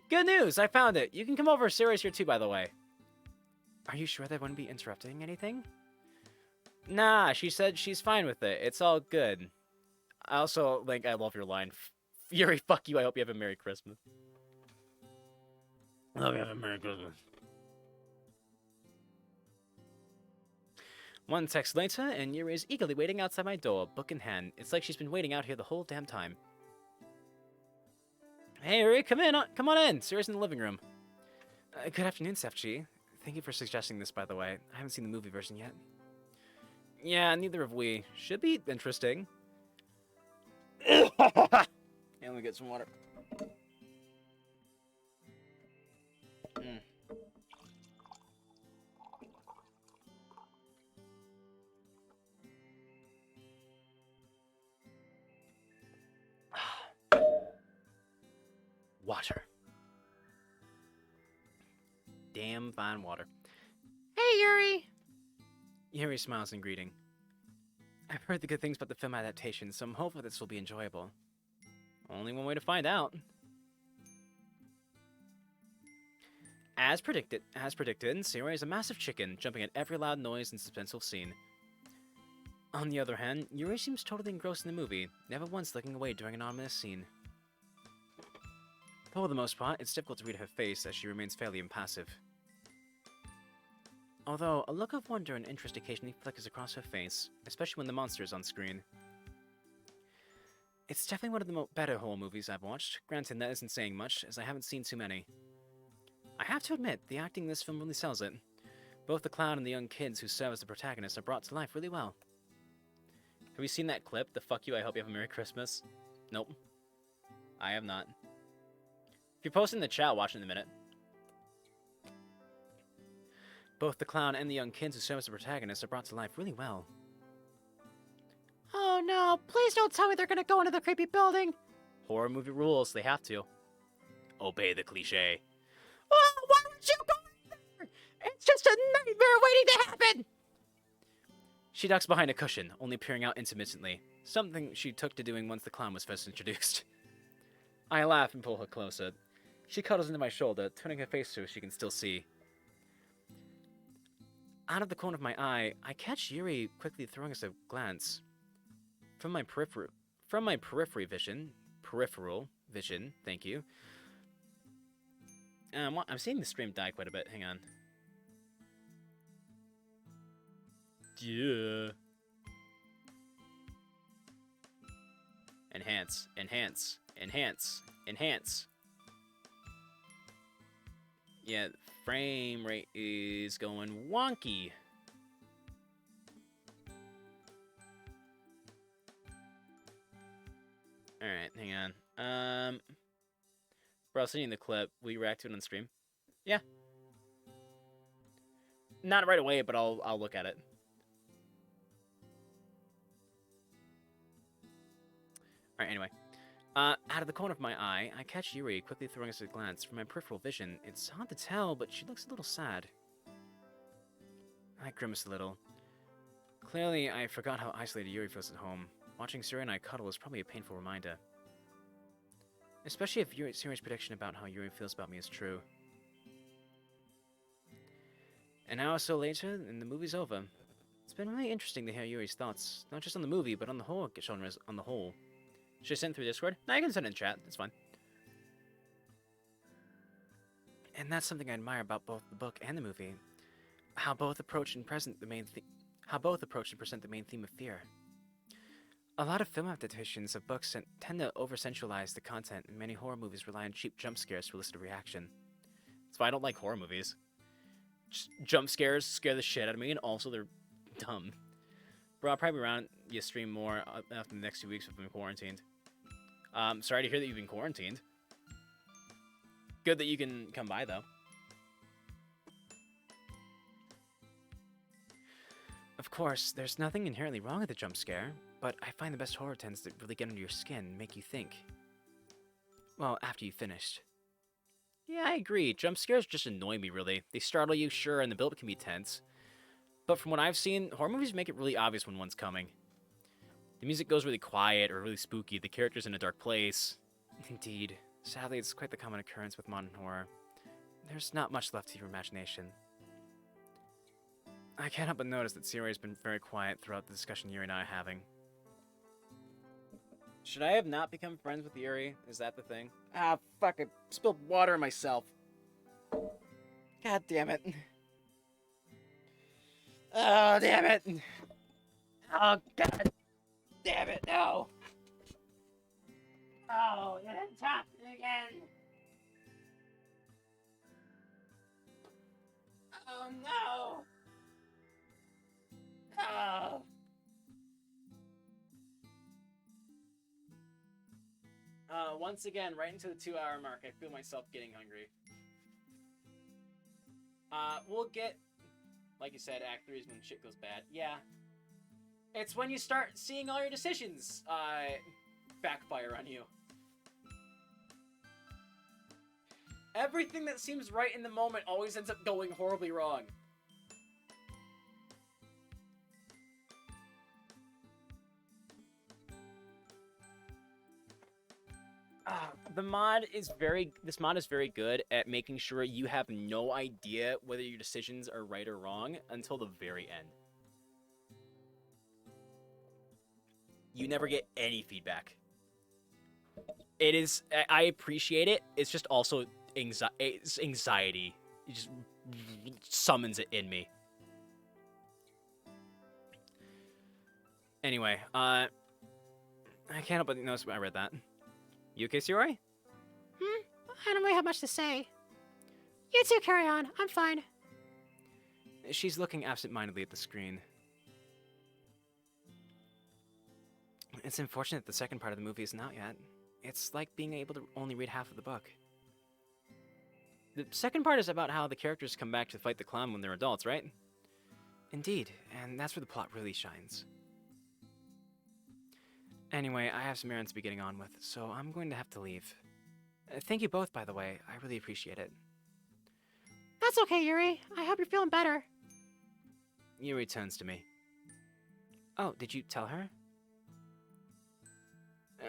Good news! I found it! You can come over. Sayori's here too, by the way. Are you sure they wouldn't be interrupting anything? Nah, she said she's fine with it. It's all good. I also, like, I love your line. Yuri, fuck you. I hope you have a Merry Christmas. I hope you have a Merry Christmas. One text later, and Yuri is eagerly waiting outside my door, book in hand. It's like she's been waiting out here the whole damn time. Hey, Yuri, come on in. Sayori's in the living room. Good afternoon, Sefchi. Thank you for suggesting this, by the way. I haven't seen the movie version yet. Yeah, neither have we. Should be interesting. And let me get some water. Water. Damn fine water. Hey, Yuri! Yuri smiles in greeting. I've heard the good things about the film adaptation, so I'm hopeful this will be enjoyable. Only one way to find out. As predicted, Sayori is a massive chicken, jumping at every loud noise and suspenseful scene. On the other hand, Yuri seems totally engrossed in the movie, never once looking away during an ominous scene. For the most part, it's difficult to read her face as she remains fairly impassive. Although, a look of wonder and interest occasionally flickers across her face, especially when the monster is on screen. It's definitely one of the better horror movies I've watched. Granted, that isn't saying much, as I haven't seen too many. I have to admit, the acting in this film really sells it. Both the clown and the young kids who serve as the protagonists are brought to life really well. Have you seen that clip, the fuck you, I hope you have a Merry Christmas? Nope. I have not. If you're posting in the chat, I'll watch it in a minute. Both the clown and the young kids who serve as the protagonists are brought to life really well. Oh no, please don't tell me they're gonna go into the creepy building. Horror movie rules, they have to. Obey the cliche. Oh, why would you go in there? It's just a nightmare waiting to happen! She ducks behind a cushion, only peering out intermittently, something she took to doing once the clown was first introduced. I laugh and pull her closer. She cuddles into my shoulder, turning her face so she can still see. Out of the corner of my eye, I catch Yuri quickly throwing us a glance. From my peripheral vision, thank you. I'm seeing the stream die quite a bit, hang on. Yeah. Enhance, enhance, enhance, enhance. Yeah, frame rate is going wonky. Alright, hang on. Bro, I was seeing the clip. Will you react to it on stream? Yeah. Not right away, but I'll look at it. Alright, anyway. Out of the corner of my eye, I catch Yuri quickly throwing us a glance. From my peripheral vision, it's hard to tell, but she looks a little sad. I grimace a little. Clearly, I forgot how isolated Yuri feels at home. Watching Sayori and I cuddle is probably a painful reminder. Especially if Sayori's prediction about how Yuri feels about me is true. An hour or so later, and the movie's over. It's been really interesting to hear Yuri's thoughts, not just on the movie, but on the horror genres on the whole. Should I send it through Discord? No, you can send it in chat. It's fine. And that's something I admire about both the book and the movie. How both approach and present the main theme of fear. A lot of film adaptations of books tend to over-sensualize the content, and many horror movies rely on cheap jump scares to elicit a reaction. That's why I don't like horror movies. Just jump scares scare the shit out of me, and also they're dumb. Bro, I'll probably be around you stream more after the next 2 weeks if I'm quarantined. Sorry to hear that you've been quarantined. Good that you can come by, though. Of course, there's nothing inherently wrong with a jump scare, but I find the best horror tends to really get under your skin and make you think. Well, after you've finished. Yeah, I agree. Jump scares just annoy me, really. They startle you, sure, and the build-up can be tense. But from what I've seen, horror movies make it really obvious when one's coming. The music goes really quiet or really spooky. The character's in a dark place. Indeed. Sadly, it's quite the common occurrence with modern horror. There's not much left to your imagination. I can't help but notice that Sayori has been very quiet throughout the discussion Yuri and I are having. Should I have not become friends with Yuri? Is that the thing? Ah, fuck, I spilled water on myself. God damn it. Oh, damn it. Oh, God. Damn it, no. Oh, you didn't talk again. Oh, no. Oh. Once again, right into the 2-hour mark, I feel myself getting hungry. We'll get, like you said, Act 3 is when shit goes bad. Yeah. It's when you start seeing all your decisions, backfire on you. Everything that seems right in the moment always ends up going horribly wrong. This mod is very good at making sure you have no idea whether your decisions are right or wrong until the very end. You never get any feedback. It is, I appreciate it. It's just also anxiety. It just summons it in me. Anyway, I can't help but notice when I read that. You okay, Sayori? I don't really have much to say. You two carry on. I'm fine. She's looking absent-mindedly at the screen. It's unfortunate the second part of the movie isn't out yet. It's like being able to only read half of the book. The second part is about how the characters come back to fight the clown when they're adults, right? Indeed, and that's where the plot really shines. Anyway, I have some errands to be getting on with, so I'm going to have to leave. Thank you both, by the way. I really appreciate it. That's okay, Yuri. I hope you're feeling better. Yuri turns to me. Oh, did you tell her?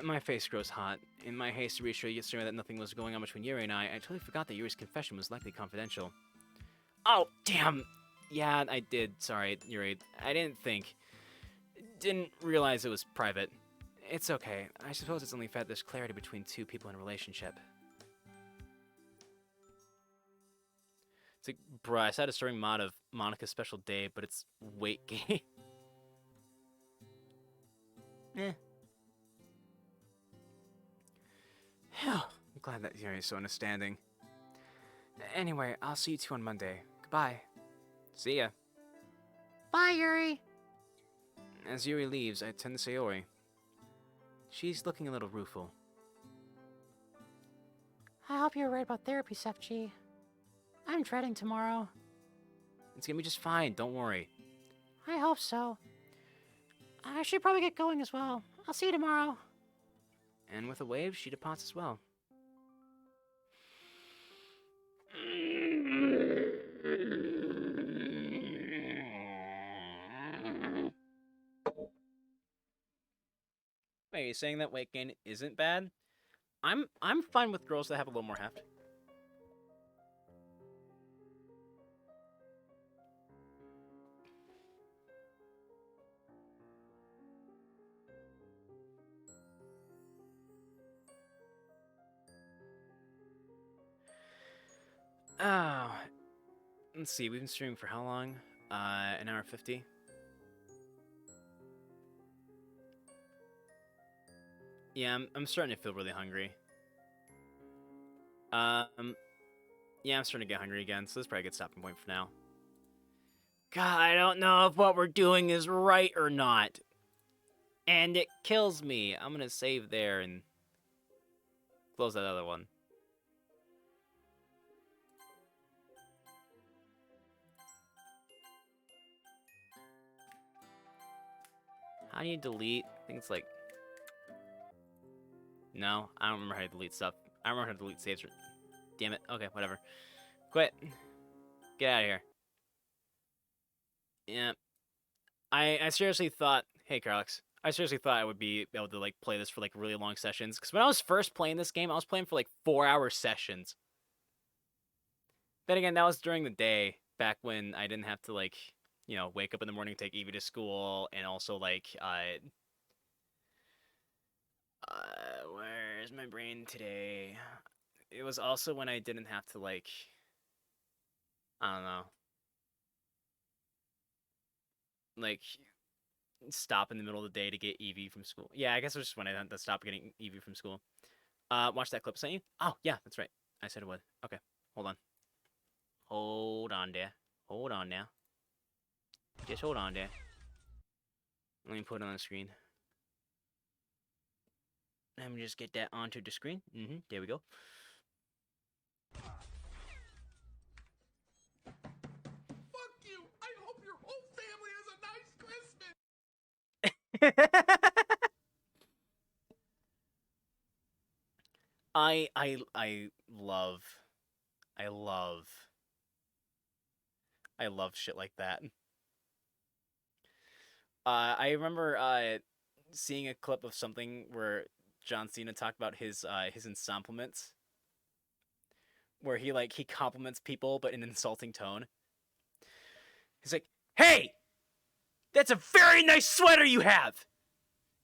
My face grows hot. In my haste to reassure Sayori that nothing was going on between Yuri and I totally forgot that Yuri's confession was likely confidential. Oh, damn! Yeah, I did. Sorry, Yuri. I didn't think. Didn't realize it was private. It's okay. I suppose it's only fair there's clarity between two people in a relationship. It's like, bruh, I saw a story mod of Monica's special day, but it's weight gain. Eh. I'm glad that Yuri is so understanding. Anyway, I'll see you two on Monday. Goodbye. See ya. Bye, Yuri. As Yuri leaves, I turn to Sayori. She's looking a little rueful. I hope you're right about therapy stuff, G. I'm dreading tomorrow. It's gonna be just fine, don't worry. I hope so. I should probably get going as well. I'll see you tomorrow. And with a wave, she departs as well. Wait, are you saying that weight gain isn't bad? I'm fine with girls that have a little more heft. Oh, let's see. We've been streaming for how long? An hour 50. Yeah, I'm starting to feel really hungry. Yeah, I'm starting to get hungry again, so this is probably a good stopping point for now. God, I don't know if what we're doing is right or not. And it kills me. I'm gonna save there and close that other one. How do you delete? I think it's like... No, I don't remember how to delete stuff. I don't remember how to delete saves. Damn it. Okay, whatever. Quit. Get out of here. Yeah. I seriously thought, hey, Carlix, I seriously thought I would be able to like play this for like really long sessions. Because when I was first playing this game, I was playing for like 4-hour sessions. Then again, that was during the day, back when I didn't have to like, wake up in the morning, take Evie to school, and also like, where's my brain today? It was also when I didn't have to like, I don't know, like stop in the middle of the day to get Evie from school. Yeah, I guess it was just when I had to stop getting Evie from school. Watch that clip, sent you? Oh, yeah, that's right. I said it would. Okay, hold on. Hold on there. Hold on now. Just hold on there. Let me put it on the screen. Let me just get that onto the screen. There we go. Fuck you! I hope your whole family has a nice Christmas! I love shit like that. I remember seeing a clip of something where John Cena talked about his ensamplements, where he compliments people but in an insulting tone. He's like, "Hey, that's a very nice sweater you have.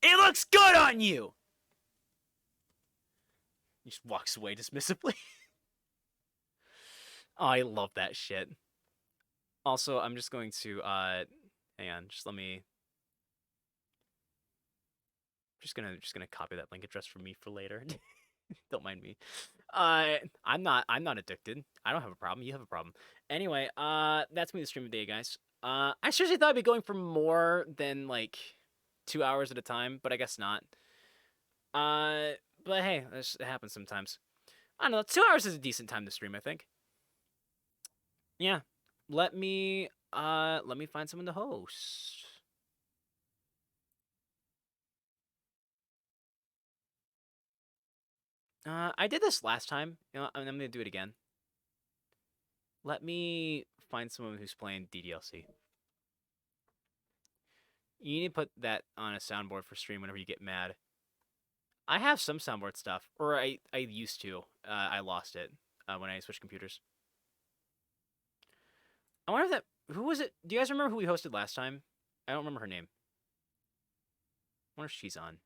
It looks good on you." He just walks away dismissively. Oh, I love that shit. Also, I'm just going to hang on, just let me. Just gonna copy that link address for me for later. Don't mind me. I'm not addicted. I don't have a problem. You have a problem. Anyway, that's me the stream of the day, guys. I seriously thought I'd be going for more than like 2 hours at a time, but I guess not. But hey, it happens sometimes. I don't know. 2 hours is a decent time to stream, I think. Yeah. Let me find someone to host. I did this last time. I'm gonna do it again. Let me find someone who's playing DDLC. You need to put that on a soundboard for stream whenever you get mad. I have some soundboard stuff, or I used to. I lost it when I switched computers. I wonder if that. Who was it? Do you guys remember who we hosted last time? I don't remember her name. I wonder if she's on.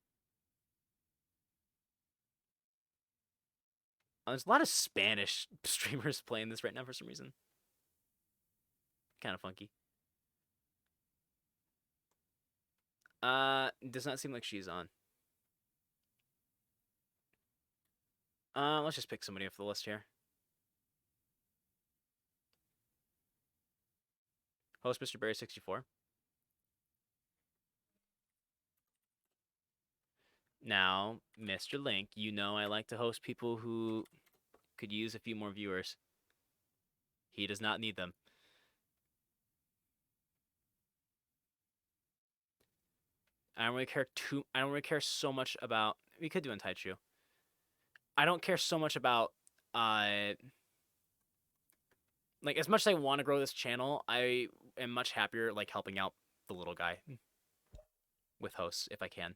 There's a lot of Spanish streamers playing this right now for some reason. Kind of funky. It does not seem like she's on. Let's just pick somebody off the list here. Host Mr. Barry 64. Now, Mr. Link, you know I like to host people who could use a few more viewers. He does not need them. I don't really care so much about. We could do Untaichu. I don't care so much about like, as much as I want to grow this channel, I am much happier like helping out the little guy with hosts if I can.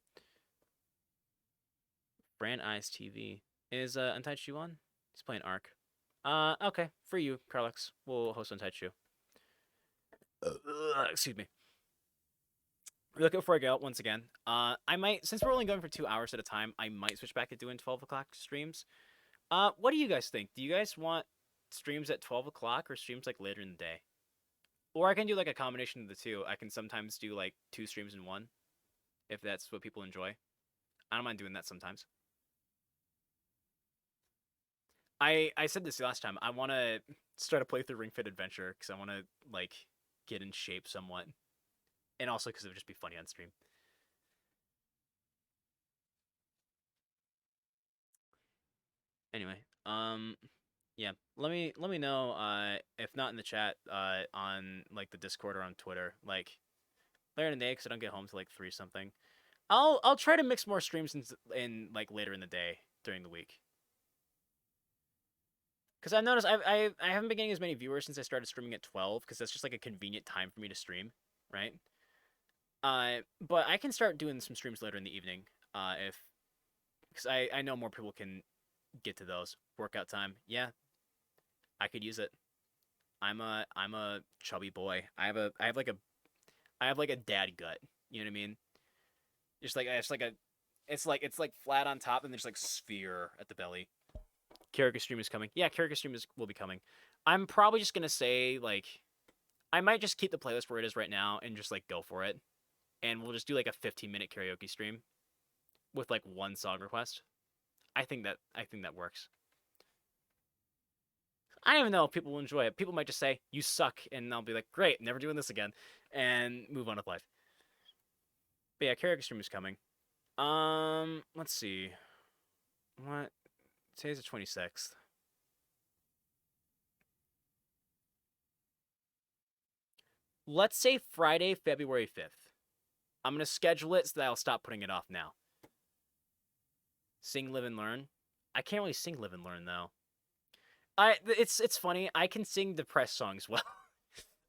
Brand Eyes TV. Is Untaichu on? He's playing Arc. Okay, for you, Carlix. We'll host Untaichu. Excuse me. Real quick before I go out once again, I might, since we're only going for 2 hours at a time, I might switch back to doing 12 o'clock streams. What do you guys think? Do you guys want streams at 12 o'clock or streams like later in the day? Or I can do like a combination of the two. I can sometimes do like 2 streams in one, if that's what people enjoy. I don't mind doing that sometimes. I said this last time. I want to start a playthrough Ring Fit Adventure because I want to like get in shape somewhat. And also because it would just be funny on stream. Anyway, yeah. Let me know if not in the chat on like the Discord or on Twitter, like later in the day because I don't get home till like 3 something. I'll try to mix more streams in like later in the day during the week. Because I've noticed I haven't been getting as many viewers since I started streaming at 12, because that's just like a convenient time for me to stream, right? But I can start doing some streams later in the evening, if because I know more people can get to those. Workout time, yeah, I could use it. I'm a chubby boy. I have like a dad gut. You know what I mean? It's like flat on top and there's like sphere at the belly. Karaoke stream is coming. Yeah, karaoke stream will be coming. I'm probably just gonna say like I might just keep the playlist where it is right now and just like go for it. And we'll just do like a 15-minute karaoke stream with like one song request. I think that works. I don't even know if people will enjoy it. People might just say, "You suck," and I'll be like, "Great, never doing this again," and move on with life. But yeah, karaoke stream is coming. Let's see. What? Today's the 26th. Let's say Friday, February 5th. I'm gonna schedule it so that I'll stop putting it off now. Sing, live, and learn. I can't really sing, live, and learn though. It's funny. I can sing depressed songs well.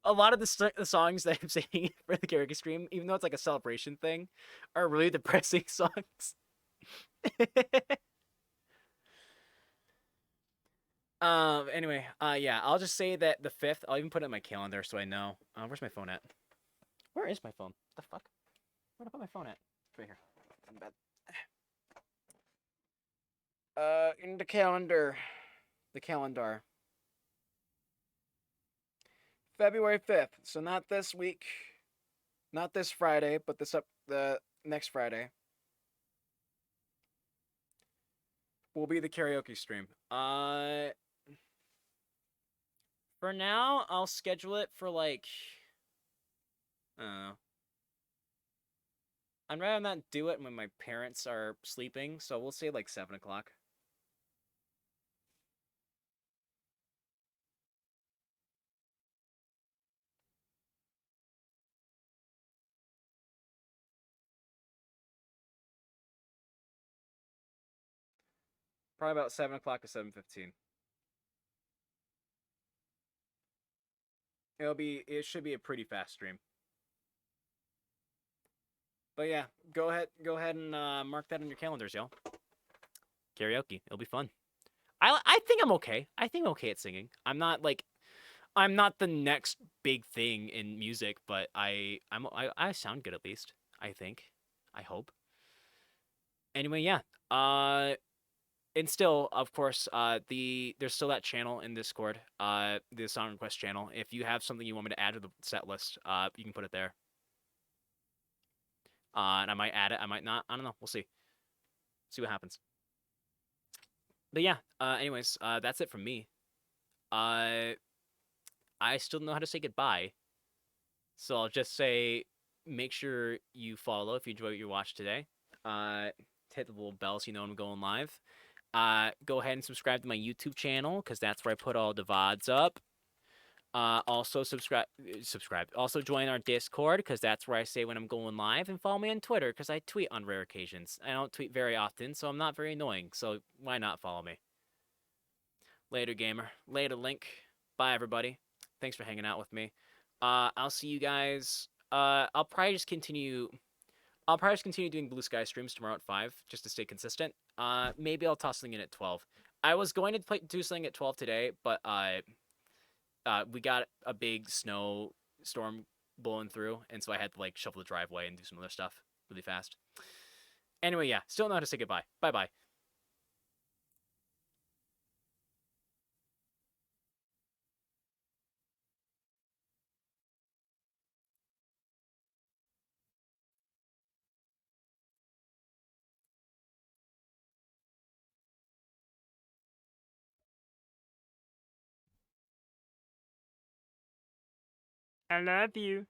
A lot of the songs that I'm singing for the karaoke stream, even though it's like a celebration thing, are really depressing songs. Anyway, yeah, I'll just say that the 5th, I'll even put it in my calendar so I know. Where's my phone at? Where is my phone? The fuck? Where'd I put my phone at? It's right here. In bed. In the calendar. The calendar. February 5th. So not this week. Not this Friday, but the next Friday. Will be the karaoke stream. For now, I'll schedule it for like I don't know. I'd rather not do it when my parents are sleeping, so we'll say like 7 o'clock. Probably about 7 o'clock to 7:15. It should be a pretty fast stream. But yeah, go ahead and mark that on your calendars, y'all. Karaoke, it'll be fun. I think I'm okay. I think I'm okay at singing. I'm not the next big thing in music, but I sound good at least. I think. I hope. Anyway, yeah. And still, of course, there's still that channel in Discord, the song request channel. If you have something you want me to add to the set list, you can put it there. And I might add it, I might not. I don't know. We'll see. See what happens. But yeah. Anyways, that's it from me. I still don't know how to say goodbye, so I'll just say, make sure you follow if you enjoy what you watched today. Hit the little bell so you know when I'm going live. Go ahead and subscribe to my YouTube channel because that's where I put all the VODs up. Also subscribe. Also join our Discord because that's where I say when I'm going live, and follow me on Twitter because I tweet on rare occasions. I don't tweet very often, so I'm not very annoying. So why not follow me? Later, gamer. Later, Link. Bye, everybody. Thanks for hanging out with me. I'll see you guys. I'll probably just continue doing Blue Sky streams tomorrow at 5, just to stay consistent. Maybe I'll toss something in at 12. I was going to do something at 12 today, but we got a big snow storm blowing through, and so I had to like shuffle the driveway and do some other stuff really fast. Anyway, yeah, still know how to say goodbye. Bye-bye. I love you.